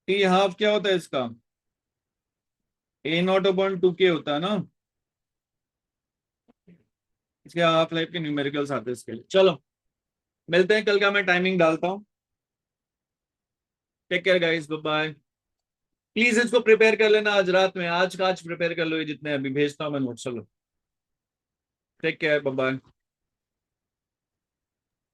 T half क्या होता है इसका? A0/2K होता है ना। इसके हाफ लाइफ के न्यूमेरिकल्स आते हैं इसके लिए। चलो मिलते हैं कल का, मैं टाइमिंग डालता हूँ। Take care guys, bye bye. Please इसको प्रिपेयर कर लेना आज रात में, आज का आज प्रिपेयर कर लो, ये जितने अभी भेजता हूँ मैं नोट। चलो टेक केयर, बाय बाय।